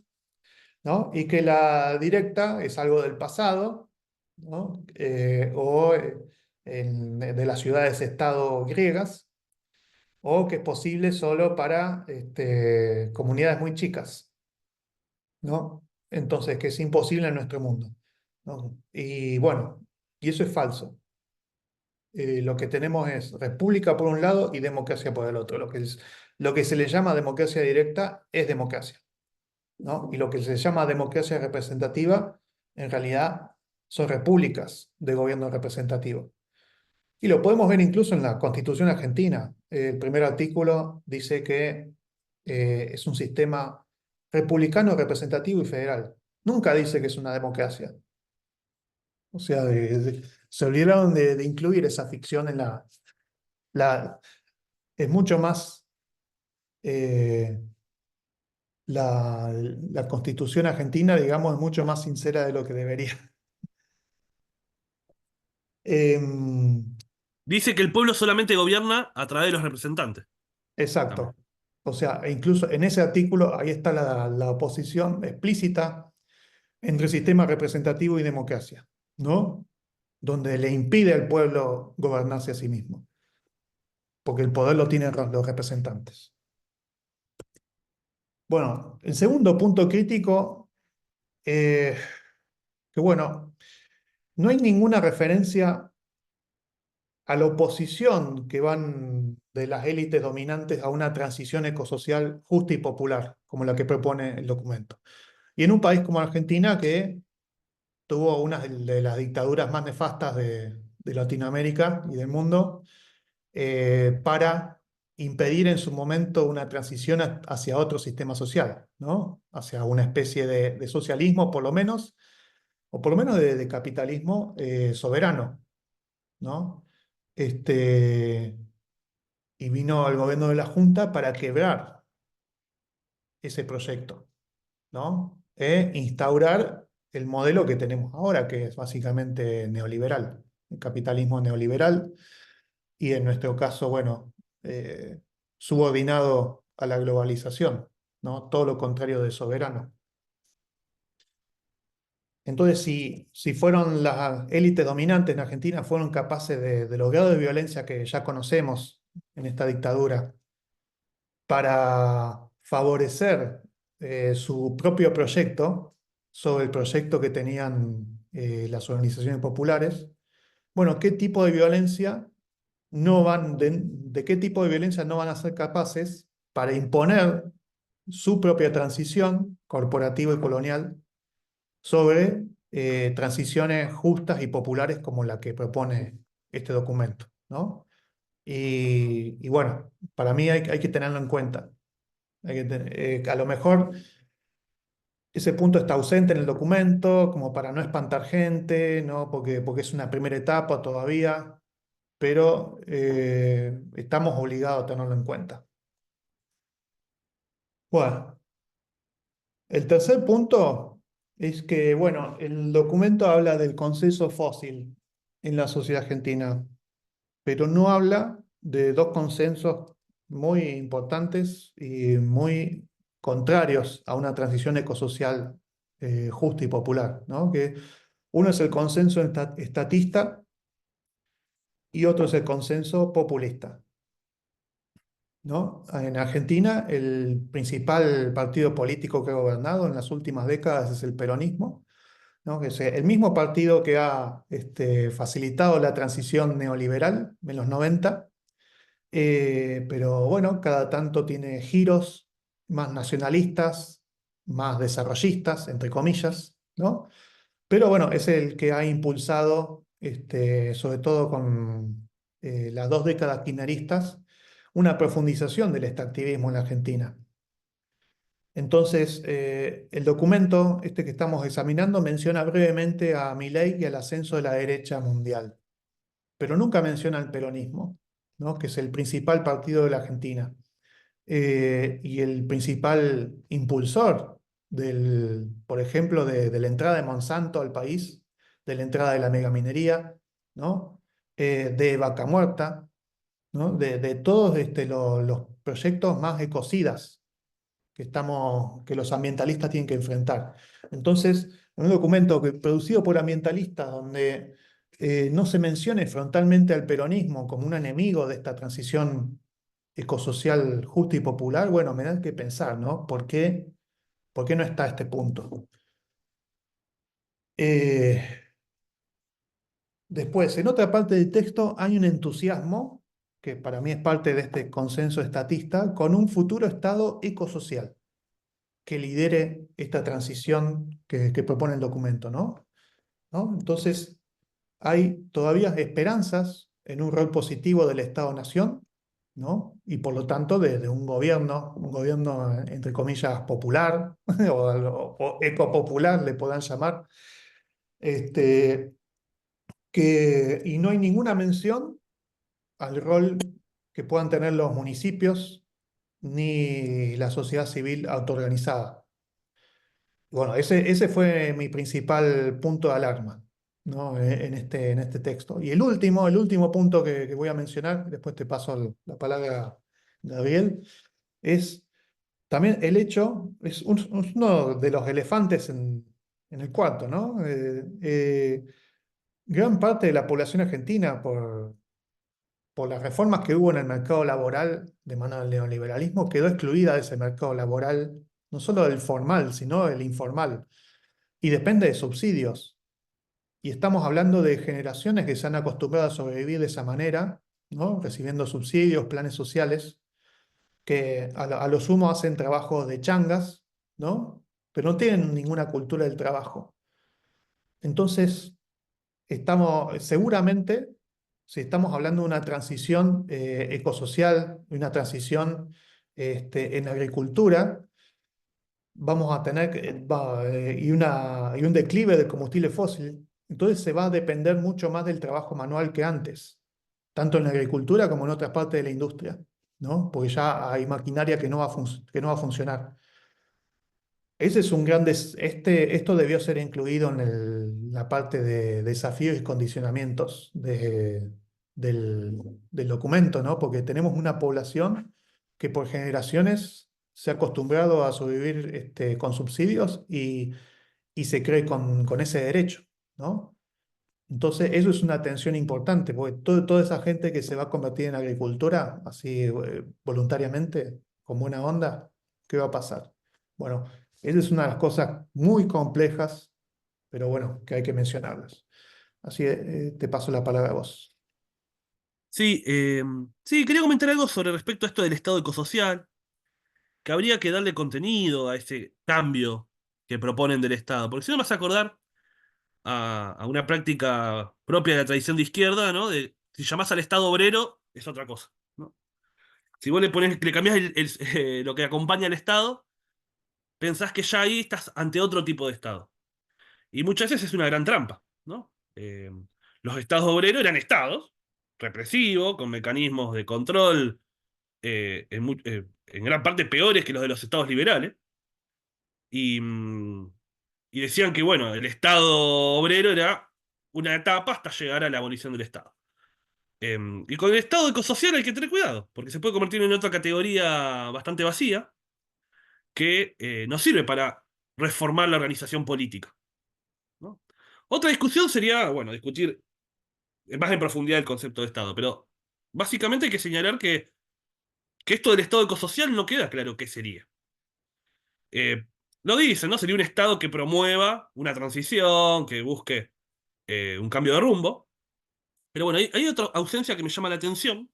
¿no? Y que la directa es algo del pasado, ¿no? De las ciudades-estado griegas, o que es posible solo para comunidades muy chicas, ¿no? Entonces, que es imposible en nuestro mundo, ¿no? Y bueno, y eso es falso. Lo que tenemos es república por un lado y democracia por el otro. Lo que se le llama democracia directa es democracia, ¿no? Y lo que se llama democracia representativa, en realidad, son repúblicas de gobierno representativo. Y lo podemos ver incluso en la Constitución argentina. El primer artículo dice que es un sistema republicano, representativo y federal. Nunca dice que es una democracia. O sea, se olvidaron de incluir esa ficción en la. Es mucho más. eh, la Constitución argentina, digamos, es mucho más sincera de lo que debería. Em, Dice que el pueblo solamente gobierna a través de los representantes. También. exacto. O sea, e incluso en ese artículo ahí está la oposición explícita entre sistema representativo y democracia, ¿no? Donde le impide al pueblo gobernarse a sí mismo, porque el poder lo tienen los representantes. Bueno, el segundo punto crítico, eh, que bueno, no hay ninguna referencia a la oposición que van de las élites dominantes a una transición ecosocial justa y popular, como la que propone el documento. Y en un país como Argentina, que tuvo una de las dictaduras más nefastas de Latinoamérica y del mundo, para impedir en su momento una transición hacia otro sistema social, ¿no? Hacia una especie de socialismo, por lo menos, o por lo menos de capitalismo soberano, ¿no? Este, y vino el gobierno de la Junta para quebrar ese proyecto, ¿no? E instaurar el modelo que tenemos ahora, que es básicamente neoliberal, el capitalismo neoliberal, y en nuestro caso, bueno, eh, subordinado a la globalización, ¿no? Todo lo contrario de soberano. Entonces, si fueron las élites dominantes en Argentina, fueron capaces de los grados de violencia que ya conocemos en esta dictadura para favorecer su propio proyecto sobre el proyecto que tenían las organizaciones populares, bueno, ¿qué tipo de violencia no van, de qué tipo de violencia no van a ser capaces para imponer su propia transición corporativa y colonial sobre transiciones justas y populares como la que propone este documento, ¿no? Y bueno, para mí hay que tenerlo en cuenta. A lo mejor ese punto está ausente en el documento, como para no espantar gente, ¿no? Porque es una primera etapa todavía, pero estamos obligados a tenerlo en cuenta. Bueno, el tercer punto es que, bueno, el documento habla del consenso fósil en la sociedad argentina, pero no habla de dos consensos muy importantes y muy contrarios a una transición ecosocial justa y popular, ¿no? Que uno es el consenso estatista y otro es el consenso populista, ¿no? En Argentina, el principal partido político que ha gobernado en las últimas décadas es el peronismo, ¿no? Que es el mismo partido que ha facilitado la transición neoliberal en los 90. Pero bueno, cada tanto tiene giros más nacionalistas, más desarrollistas, entre comillas, ¿no? Pero bueno, es el que ha impulsado, sobre todo con las dos décadas kirchneristas, una profundización del extractivismo en la Argentina. Entonces, el documento este que estamos examinando menciona brevemente a Milei y al ascenso de la derecha mundial, pero nunca menciona al peronismo, ¿no? Que es el principal partido de la Argentina y el principal impulsor por ejemplo, de la entrada de Monsanto al país, de la entrada de la megaminería, ¿no? De Vaca Muerta, ¿no? De todos los proyectos más ecocidas que los ambientalistas tienen que enfrentar. Entonces, en un documento producido por ambientalistas donde no se mencione frontalmente al peronismo como un enemigo de esta transición ecosocial justa y popular, bueno, me da que pensar, ¿no? Por qué no está este punto? Eh, Después, en otra parte del texto hay un entusiasmo, que para mí es parte de este consenso estatista, con un futuro Estado ecosocial que lidere esta transición que propone el documento, ¿no? ¿No? Entonces, hay todavía esperanzas en un rol positivo del Estado-Nación, ¿no? Y por lo tanto de un gobierno entre comillas popular o ecopopular le puedan llamar, este, y no hay ninguna mención al rol que puedan tener los municipios ni la sociedad civil autoorganizada. Bueno, ese fue mi principal punto de alarma, ¿no? En este texto. Y el último punto que voy a mencionar, después te paso la palabra, Gabriel, es también el hecho, uno de los elefantes en el cuarto, ¿no? Gran parte de la población argentina, por las reformas que hubo en el mercado laboral de mano del neoliberalismo, quedó excluida de ese mercado laboral, no solo del formal, sino del informal, y depende de subsidios. Y estamos hablando de generaciones que se han acostumbrado a sobrevivir de esa manera, ¿no? Recibiendo subsidios, planes sociales, que a lo sumo hacen trabajos de changas, ¿no? Pero no tienen ninguna cultura del trabajo. Entonces, seguramente, si estamos hablando de una transición ecosocial, de una transición en agricultura, vamos a tener y un declive del combustible fósil. Entonces se va a depender mucho más del trabajo manual que antes, tanto en la agricultura como en otras partes de la industria, ¿no? Porque ya hay maquinaria que no va a funcionar. Ese es un esto debió ser incluido en la parte de desafíos y condicionamientos del, del documento, ¿no? Porque tenemos una población que por generaciones se ha acostumbrado a sobrevivir con subsidios y se cree con ese derecho, ¿no? Entonces, eso es una tensión importante, porque toda esa gente que se va a convertir en agricultura, así voluntariamente, con buena onda, ¿qué va a pasar? Bueno, esa es una de las cosas muy complejas, pero bueno, que hay que mencionarlas. Así te paso la palabra a vos. Sí, sí, quería comentar algo sobre respecto a esto del Estado ecosocial, que habría que darle contenido a ese cambio que proponen del Estado. Porque si no me vas a acordar a una práctica propia de la tradición de izquierda, ¿no? De si llamás al Estado obrero, es otra cosa, ¿no? Si vos le cambiás lo que acompaña al Estado, pensás que ya ahí estás ante otro tipo de Estado. Y muchas veces es una gran trampa, ¿no? Los estados obreros eran estados represivos, con mecanismos de control en gran parte peores que los de los estados liberales, y, y decían que, bueno, el estado obrero era una etapa hasta llegar a la abolición del Estado. Y con el estado ecosocial hay que tener cuidado, porque se puede convertir en otra categoría bastante vacía que no sirve para reformar la organización política, ¿no? Otra discusión sería, bueno, discutir más en profundidad el concepto de Estado, pero básicamente hay que señalar que esto del Estado ecosocial no queda claro qué sería. Eh, lo dicen, ¿no? Sería un Estado que promueva una transición, que busque un cambio de rumbo. Pero bueno, hay otra ausencia que me llama la atención,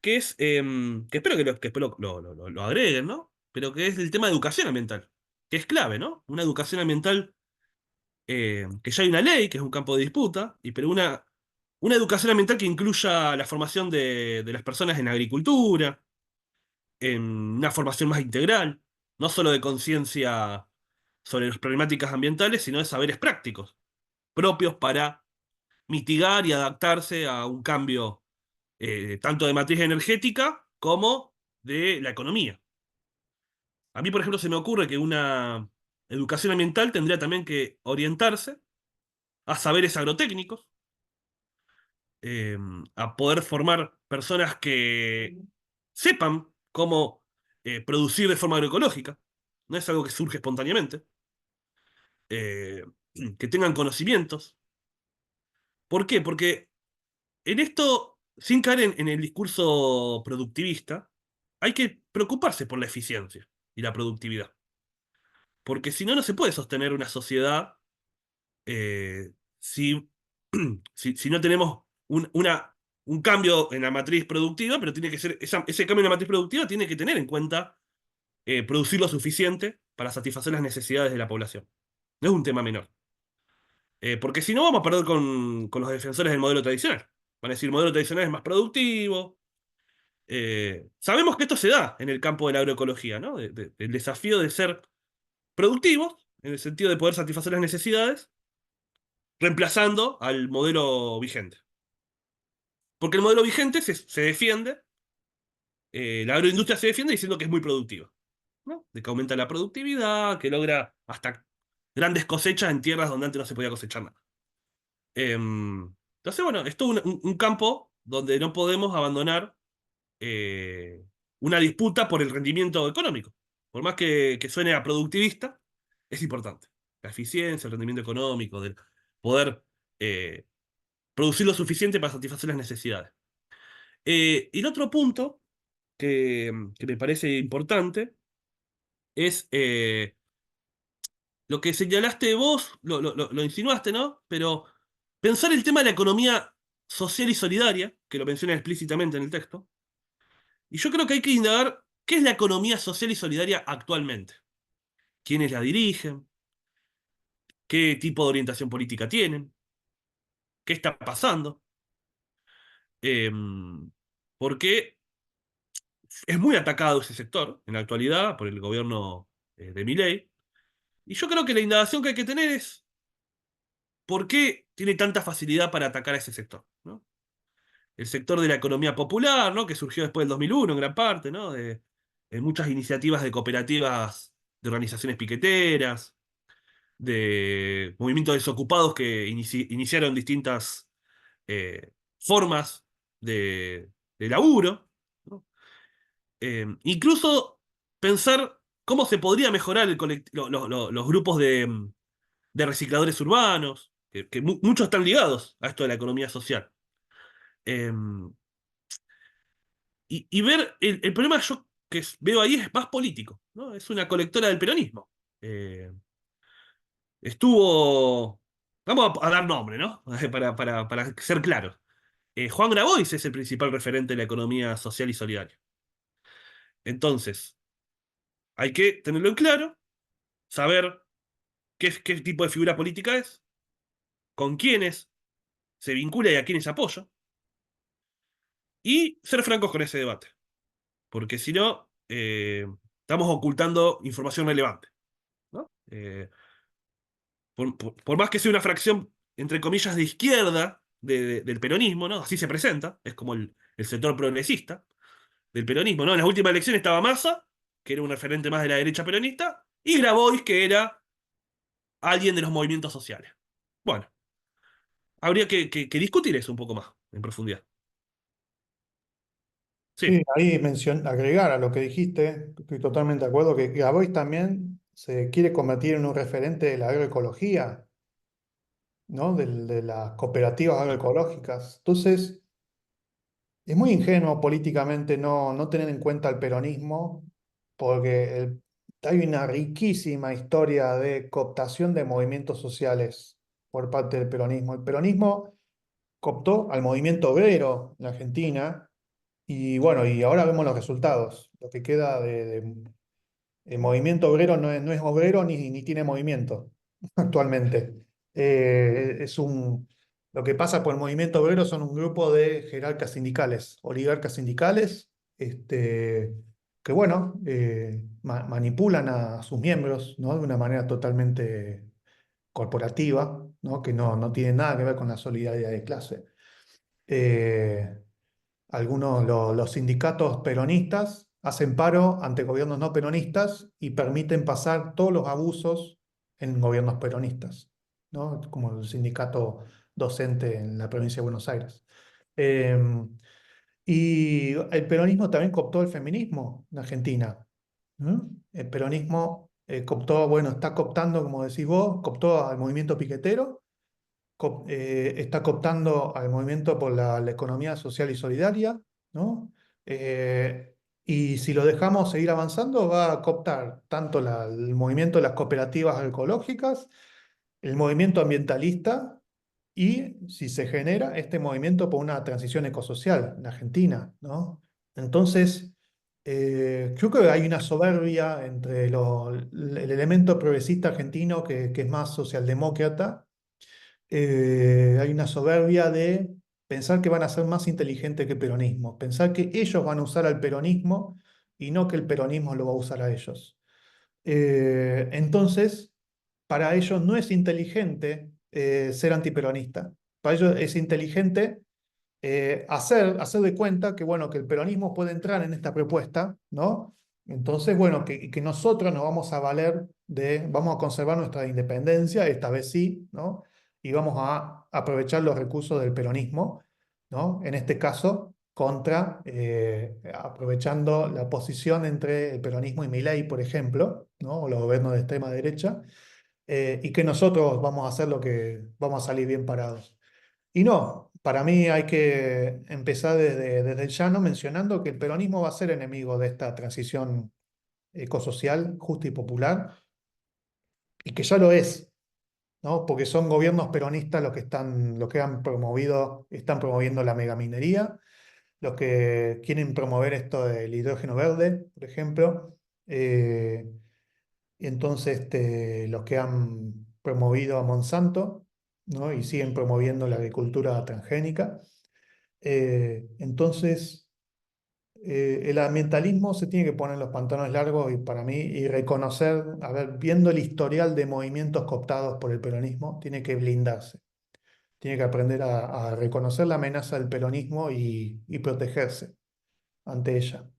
que es, que espero que espero lo agreguen, ¿no? Pero que es el tema de educación ambiental, que es clave, ¿no? Una educación ambiental, que ya hay una ley, que es un campo de disputa, pero una educación ambiental que incluya la formación de las personas en agricultura, en una formación más integral, no solo de conciencia sobre las problemáticas ambientales, sino de saberes prácticos, propios para mitigar y adaptarse a un cambio tanto de matriz energética como de la economía. A mí, por ejemplo, se me ocurre que una educación ambiental tendría también que orientarse a saberes agrotécnicos, eh, a poder formar personas que sepan cómo producir de forma agroecológica. No es algo que surge espontáneamente. eh, que tengan conocimientos. ¿Por qué? Porque en esto, sin caer en el discurso productivista, hay que preocuparse por la eficiencia y la productividad. Porque si no, no se puede sostener una sociedad si, si no tenemos un cambio en la matriz productiva, pero tiene que ser, ese cambio en la matriz productiva tiene que tener en cuenta producir lo suficiente para satisfacer las necesidades de la población. No es un tema menor. Porque si no, vamos a perder con los defensores del modelo tradicional. Van a decir, el modelo tradicional es más productivo. Sabemos que esto se da en el campo de la agroecología, ¿no? Del desafío de ser productivos, en el sentido de poder satisfacer las necesidades, reemplazando al modelo vigente. Porque el modelo vigente se defiende, la agroindustria se defiende diciendo que es muy productiva, ¿no? De que aumenta la productividad, que logra hasta grandes cosechas en tierras donde antes no se podía cosechar nada. Entonces, bueno, esto es un campo donde no podemos abandonar eh, una disputa por el rendimiento económico. Por más que suene a productivista, es importante. La eficiencia, el rendimiento económico, del poder eh, producir lo suficiente para satisfacer las necesidades. Y el otro punto que me parece importante es lo que señalaste vos, lo insinuaste, ¿no? Pero pensar el tema de la economía social y solidaria, que lo menciona explícitamente en el texto, y yo creo que hay que indagar qué es la economía social y solidaria actualmente, quiénes la dirigen, qué tipo de orientación política tienen, qué está pasando, eh, porque es muy atacado ese sector en la actualidad por el gobierno de Milei. Y yo creo que la indagación que hay que tener es por qué tiene tanta facilidad para atacar a ese sector, ¿no? El sector de la economía popular, ¿no? Que surgió después del 2001 en gran parte, ¿no? De muchas iniciativas de cooperativas, de organizaciones piqueteras, de movimientos desocupados que iniciaron distintas formas de laburo, ¿no? Incluso pensar cómo se podría mejorar los grupos de recicladores urbanos, que muchos están ligados a esto de la economía social. Eh, y ver el problema yo veo ahí es más político, ¿no? Es una colectora del peronismo. Eh, estuvo, vamos a dar nombre, ¿no? Para ser claros. Juan Grabois es el principal referente de la economía social y solidaria. Entonces, hay que tenerlo en claro, saber qué tipo de figura política es, con quiénes se vincula y a quiénes apoya, y ser francos con ese debate. Porque si no, estamos ocultando información relevante, ¿no? Por más que sea una fracción, entre comillas, de izquierda del peronismo, ¿no? Así se presenta, es como el sector progresista del peronismo, ¿no? En las últimas elecciones estaba Massa, que era un referente más de la derecha peronista, y Grabois, que era alguien de los movimientos sociales. Bueno, habría que discutir eso un poco más, en profundidad. Sí, Sí, ahí agregar a lo que dijiste, estoy totalmente de acuerdo que Grabois también se quiere convertir en un referente de la agroecología, ¿no? De las cooperativas agroecológicas. Entonces, es muy ingenuo políticamente no tener en cuenta el peronismo, porque hay una riquísima historia de cooptación de movimientos sociales por parte del peronismo. El peronismo cooptó al movimiento obrero en la Argentina y bueno, y ahora vemos los resultados. Lo que queda el movimiento obrero no es obrero ni tiene movimiento actualmente. Lo que pasa por el movimiento obrero son un grupo de jerarcas sindicales, oligarcas sindicales, que bueno, manipulan a sus miembros, ¿no? De una manera totalmente corporativa, ¿no? Que no tiene nada que ver con la solidaridad de clase. Eh, los sindicatos peronistas hacen paro ante gobiernos no peronistas y permiten pasar todos los abusos en gobiernos peronistas, ¿no? Como el sindicato docente en la provincia de Buenos Aires. Eh, y el peronismo también cooptó el feminismo en Argentina. ¿No? El peronismo cooptó, bueno, está cooptando, como decís vos, cooptó al movimiento piquetero, está cooptando al movimiento por la economía social y solidaria, ¿no? Eh, y si lo dejamos seguir avanzando, va a cooptar tanto el movimiento de las cooperativas agroecológicas, el movimiento ambientalista y si se genera este movimiento por una transición ecosocial en Argentina, ¿no? Entonces, creo que hay una soberbia entre el elemento progresista argentino que es más socialdemócrata. Hay una soberbia de pensar que van a ser más inteligentes que el peronismo, pensar que ellos van a usar al peronismo y no que el peronismo lo va a usar a ellos. Entonces, para ellos no es inteligente ser antiperonista. Para ellos es inteligente hacer de cuenta que, bueno, que el peronismo puede entrar en esta propuesta, ¿no? Entonces, bueno, que nosotros nos vamos a valer vamos a conservar nuestra independencia, esta vez sí, ¿no? Y vamos a aprovechar los recursos del peronismo, ¿no? En este caso, aprovechando la posición entre el peronismo y Milei, por ejemplo, ¿no? O los gobiernos de extrema derecha, y que nosotros vamos a hacer lo que vamos a salir bien parados. Y no, para mí hay que empezar desde el llano mencionando que el peronismo va a ser enemigo de esta transición ecosocial justa y popular, y que ya lo es, ¿no? Porque son gobiernos peronistas los que han promovido, están promoviendo la megaminería, los que quieren promover esto del hidrógeno verde, por ejemplo. Y entonces los que han promovido a Monsanto, ¿no? Y siguen promoviendo la agricultura transgénica. Entonces, el ambientalismo se tiene que poner los pantalones largos y para mí, y reconocer, a ver, viendo el historial de movimientos cooptados por el peronismo, tiene que blindarse. Tiene que aprender a reconocer la amenaza del peronismo y protegerse ante ella.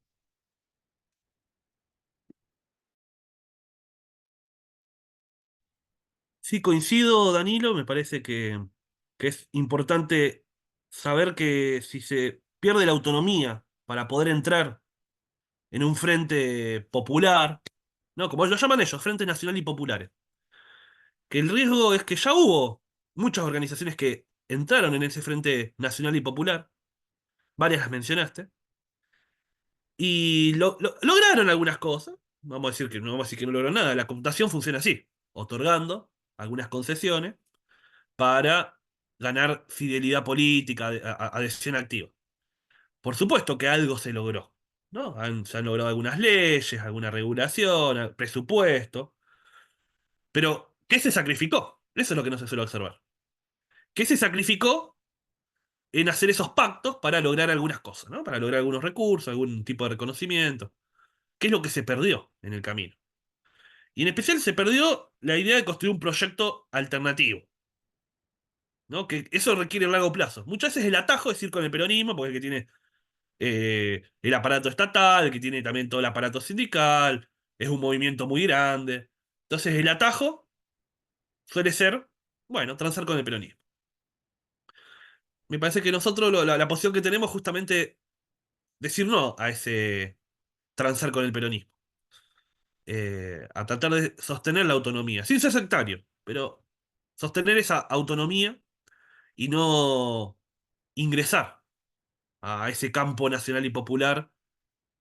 sí coincido, Danilo, me parece que es importante saber que si se pierde la autonomía para poder entrar en un frente popular, ¿no? Como lo llaman ellos, frentes nacional y populares. que el riesgo es que ya hubo muchas organizaciones que entraron en ese Frente Nacional y Popular, varias las mencionaste, y lograron algunas cosas. Vamos a decir que no vamos a decir que no lograron nada. La computación funciona así, otorgando algunas concesiones para ganar fidelidad política, adhesión activa. Por supuesto que algo se logró, ¿no? Se han logrado algunas leyes, alguna regulación, presupuesto, pero ¿qué se sacrificó? Eso es lo que no se suele observar. ¿Qué se sacrificó en hacer esos pactos para lograr algunas cosas, ¿no? Para lograr algunos recursos, algún tipo de reconocimiento? ¿Qué es lo que se perdió en el camino? Y en especial se perdió la idea de construir un proyecto alternativo, ¿no? Que eso requiere largo plazo. Muchas veces el atajo es ir con el peronismo, porque es el que tiene el aparato estatal, el que tiene también todo el aparato sindical, es un movimiento muy grande. Entonces el atajo suele ser, bueno, transar con el peronismo. Me parece que nosotros la posición que tenemos es justamente decir no a ese transar con el peronismo. A tratar de sostener la autonomía, sin ser sectario, pero sostener esa autonomía y no ingresar a ese campo nacional y popular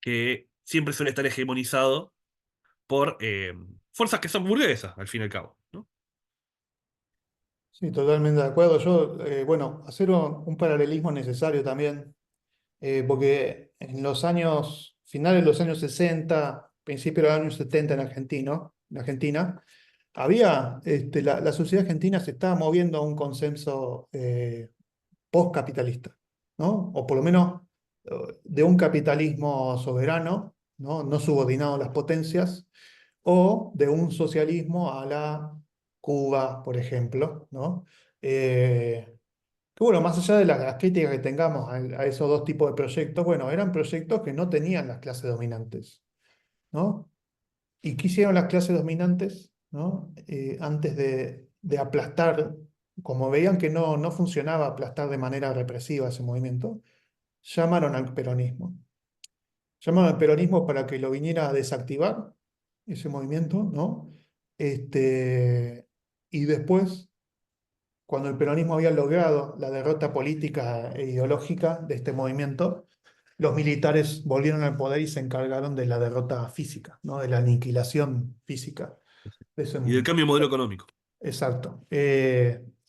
que siempre suele estar hegemonizado por fuerzas que son burguesas, al fin y al cabo, ¿no? Sí, totalmente de acuerdo. Yo, bueno, hacer un paralelismo necesario también, porque en los años, finales de los años 60, principios de los años 70 en Argentina, había, la sociedad argentina se estaba moviendo a un consenso postcapitalista, ¿no? O por lo menos de un capitalismo soberano, ¿no? No subordinado a las potencias, o de un socialismo a la Cuba, por ejemplo, ¿no? Que bueno, más allá de las críticas que tengamos a esos dos tipos de proyectos, bueno, eran proyectos que no tenían las clases dominantes, ¿no? ¿Y qué hicieron las clases dominantes, ¿no? Antes de aplastar, como veían que no funcionaba aplastar de manera represiva ese movimiento, llamaron al peronismo. Llamaron al peronismo para que lo viniera a desactivar ese movimiento, ¿no? Este, y después, cuando el peronismo había logrado la derrota política e ideológica de este movimiento, los militares volvieron al poder y se encargaron de la derrota física, ¿no? De la aniquilación física de ese. Y del cambio de modelo económico. Exacto.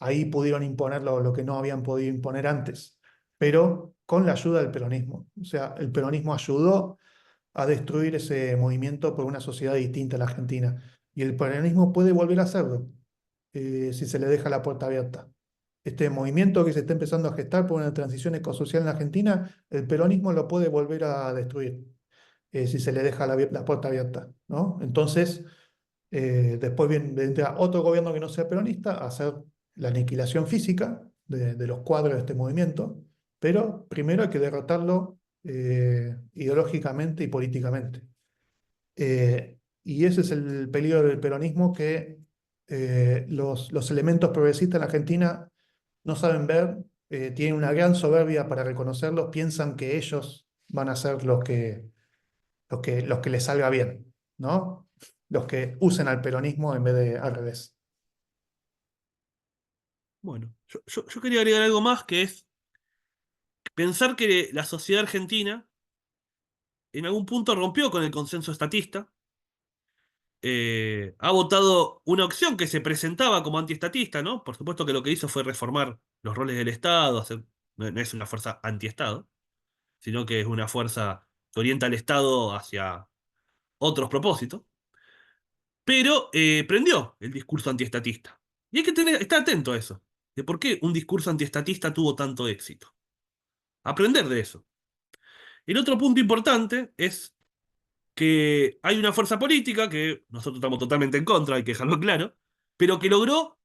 Ahí pudieron imponer lo que no habían podido imponer antes, pero con la ayuda del peronismo. O sea, el peronismo ayudó a destruir ese movimiento por una sociedad distinta a la Argentina. Y el peronismo puede volver a hacerlo si se le deja la puerta abierta. Este movimiento que se está empezando a gestar por una transición ecosocial en la Argentina, el peronismo lo puede volver a destruir si se le deja la puerta abierta, ¿no? Entonces, después vendrá otro gobierno que no sea peronista a hacer la aniquilación física de los cuadros de este movimiento, pero primero hay que derrotarlo ideológicamente y políticamente. Y ese es el peligro del peronismo que los elementos progresistas en la Argentina no saben ver, tienen una gran soberbia para reconocerlos, piensan que ellos van a ser los que les salga bien, ¿no? Los que usen al peronismo en vez de al revés. Bueno, yo quería agregar algo más, que es pensar que la sociedad argentina en algún punto rompió con el consenso estatista, ha votado una opción que se presentaba como antiestatista, ¿no? Por supuesto que lo que hizo fue reformar los roles del Estado, no es una fuerza antiestado, sino que es una fuerza que orienta al Estado hacia otros propósitos, pero prendió el discurso antiestatista. Y hay que estar atento a eso, de por qué un discurso antiestatista tuvo tanto éxito. Aprender de eso. El otro punto importante es que hay una fuerza política que nosotros estamos totalmente en contra, hay que dejarlo claro, pero que logró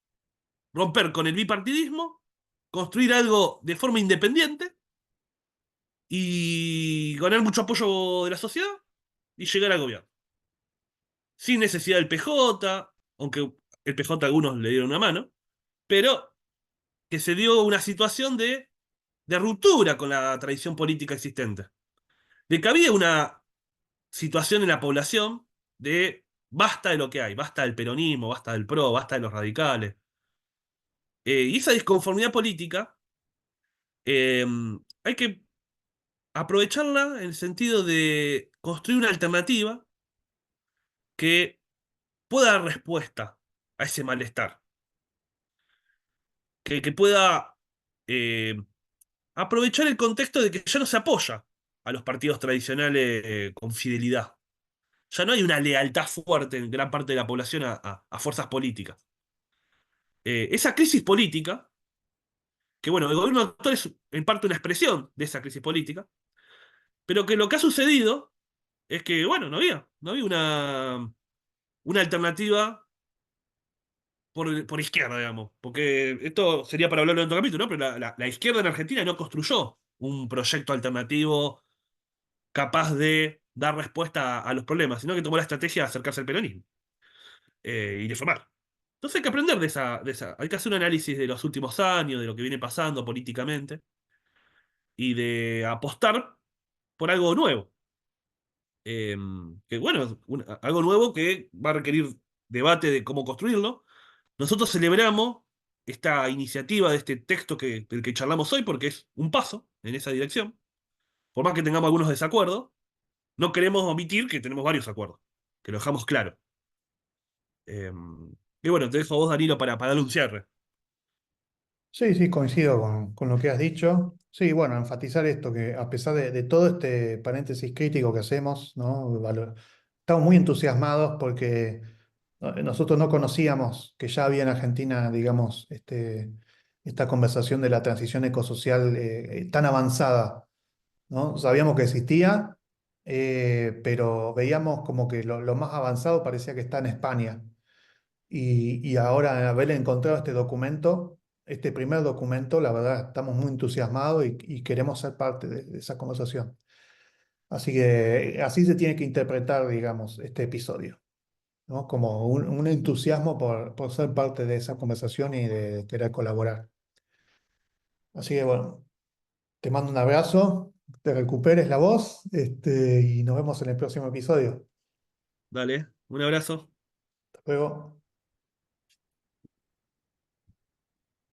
romper con el bipartidismo, construir algo de forma independiente y ganar mucho apoyo de la sociedad y llegar al gobierno. Sin necesidad del PJ, aunque el PJ a algunos le dieron una mano, pero que se dio una situación de ruptura con la tradición política existente. De que había una situación en la población de basta de lo que hay, basta del peronismo, basta del PRO, basta de los radicales. Y esa disconformidad política eh, hay que aprovecharla en el sentido de construir una alternativa que pueda dar respuesta a ese malestar, que pueda eh, aprovechar el contexto de que ya no se apoya a los partidos tradicionales con fidelidad. Ya no hay una lealtad fuerte en gran parte de la población a fuerzas políticas. Esa crisis política, que bueno, el gobierno actual es en parte una expresión de esa crisis política, pero que lo que ha sucedido es que, bueno, no había una alternativa por izquierda, digamos. Porque esto sería para hablarlo en otro capítulo, ¿no? Pero la izquierda en Argentina no construyó un proyecto alternativo capaz de dar respuesta a los problemas, sino que tomó la estrategia de acercarse al peronismo y de formar. Entonces hay que aprender hay que hacer un análisis de los últimos años, de lo que viene pasando políticamente, y de apostar por algo nuevo. Eh, que bueno, algo nuevo que va a requerir debate de cómo construirlo. Nosotros celebramos esta iniciativa de este texto del que charlamos hoy porque es un paso en esa dirección. Por más que tengamos algunos desacuerdos, no queremos omitir que tenemos varios acuerdos, que lo dejamos claro. Eh, y bueno, te dejo a vos, Danilo, para darle un cierre. Sí, sí, coincido con lo que has dicho. Sí, bueno, enfatizar esto, que a pesar de todo este paréntesis crítico que hacemos, ¿no? Estamos muy entusiasmados porque nosotros no conocíamos que ya había en Argentina, digamos, esta conversación de la transición ecosocial tan avanzada, ¿no? Sabíamos que existía, pero veíamos como que lo más avanzado parecía que está en España. Y ahora haber encontrado este documento, este primer documento, la verdad estamos muy entusiasmados y queremos ser parte de esa conversación. Así que así se tiene que interpretar, digamos, este episodio, ¿no? Como un entusiasmo por ser parte de esa conversación y de querer colaborar. Así que bueno, te mando un abrazo, te recuperes la voz, y nos vemos en el próximo episodio. Dale, un abrazo. Hasta luego.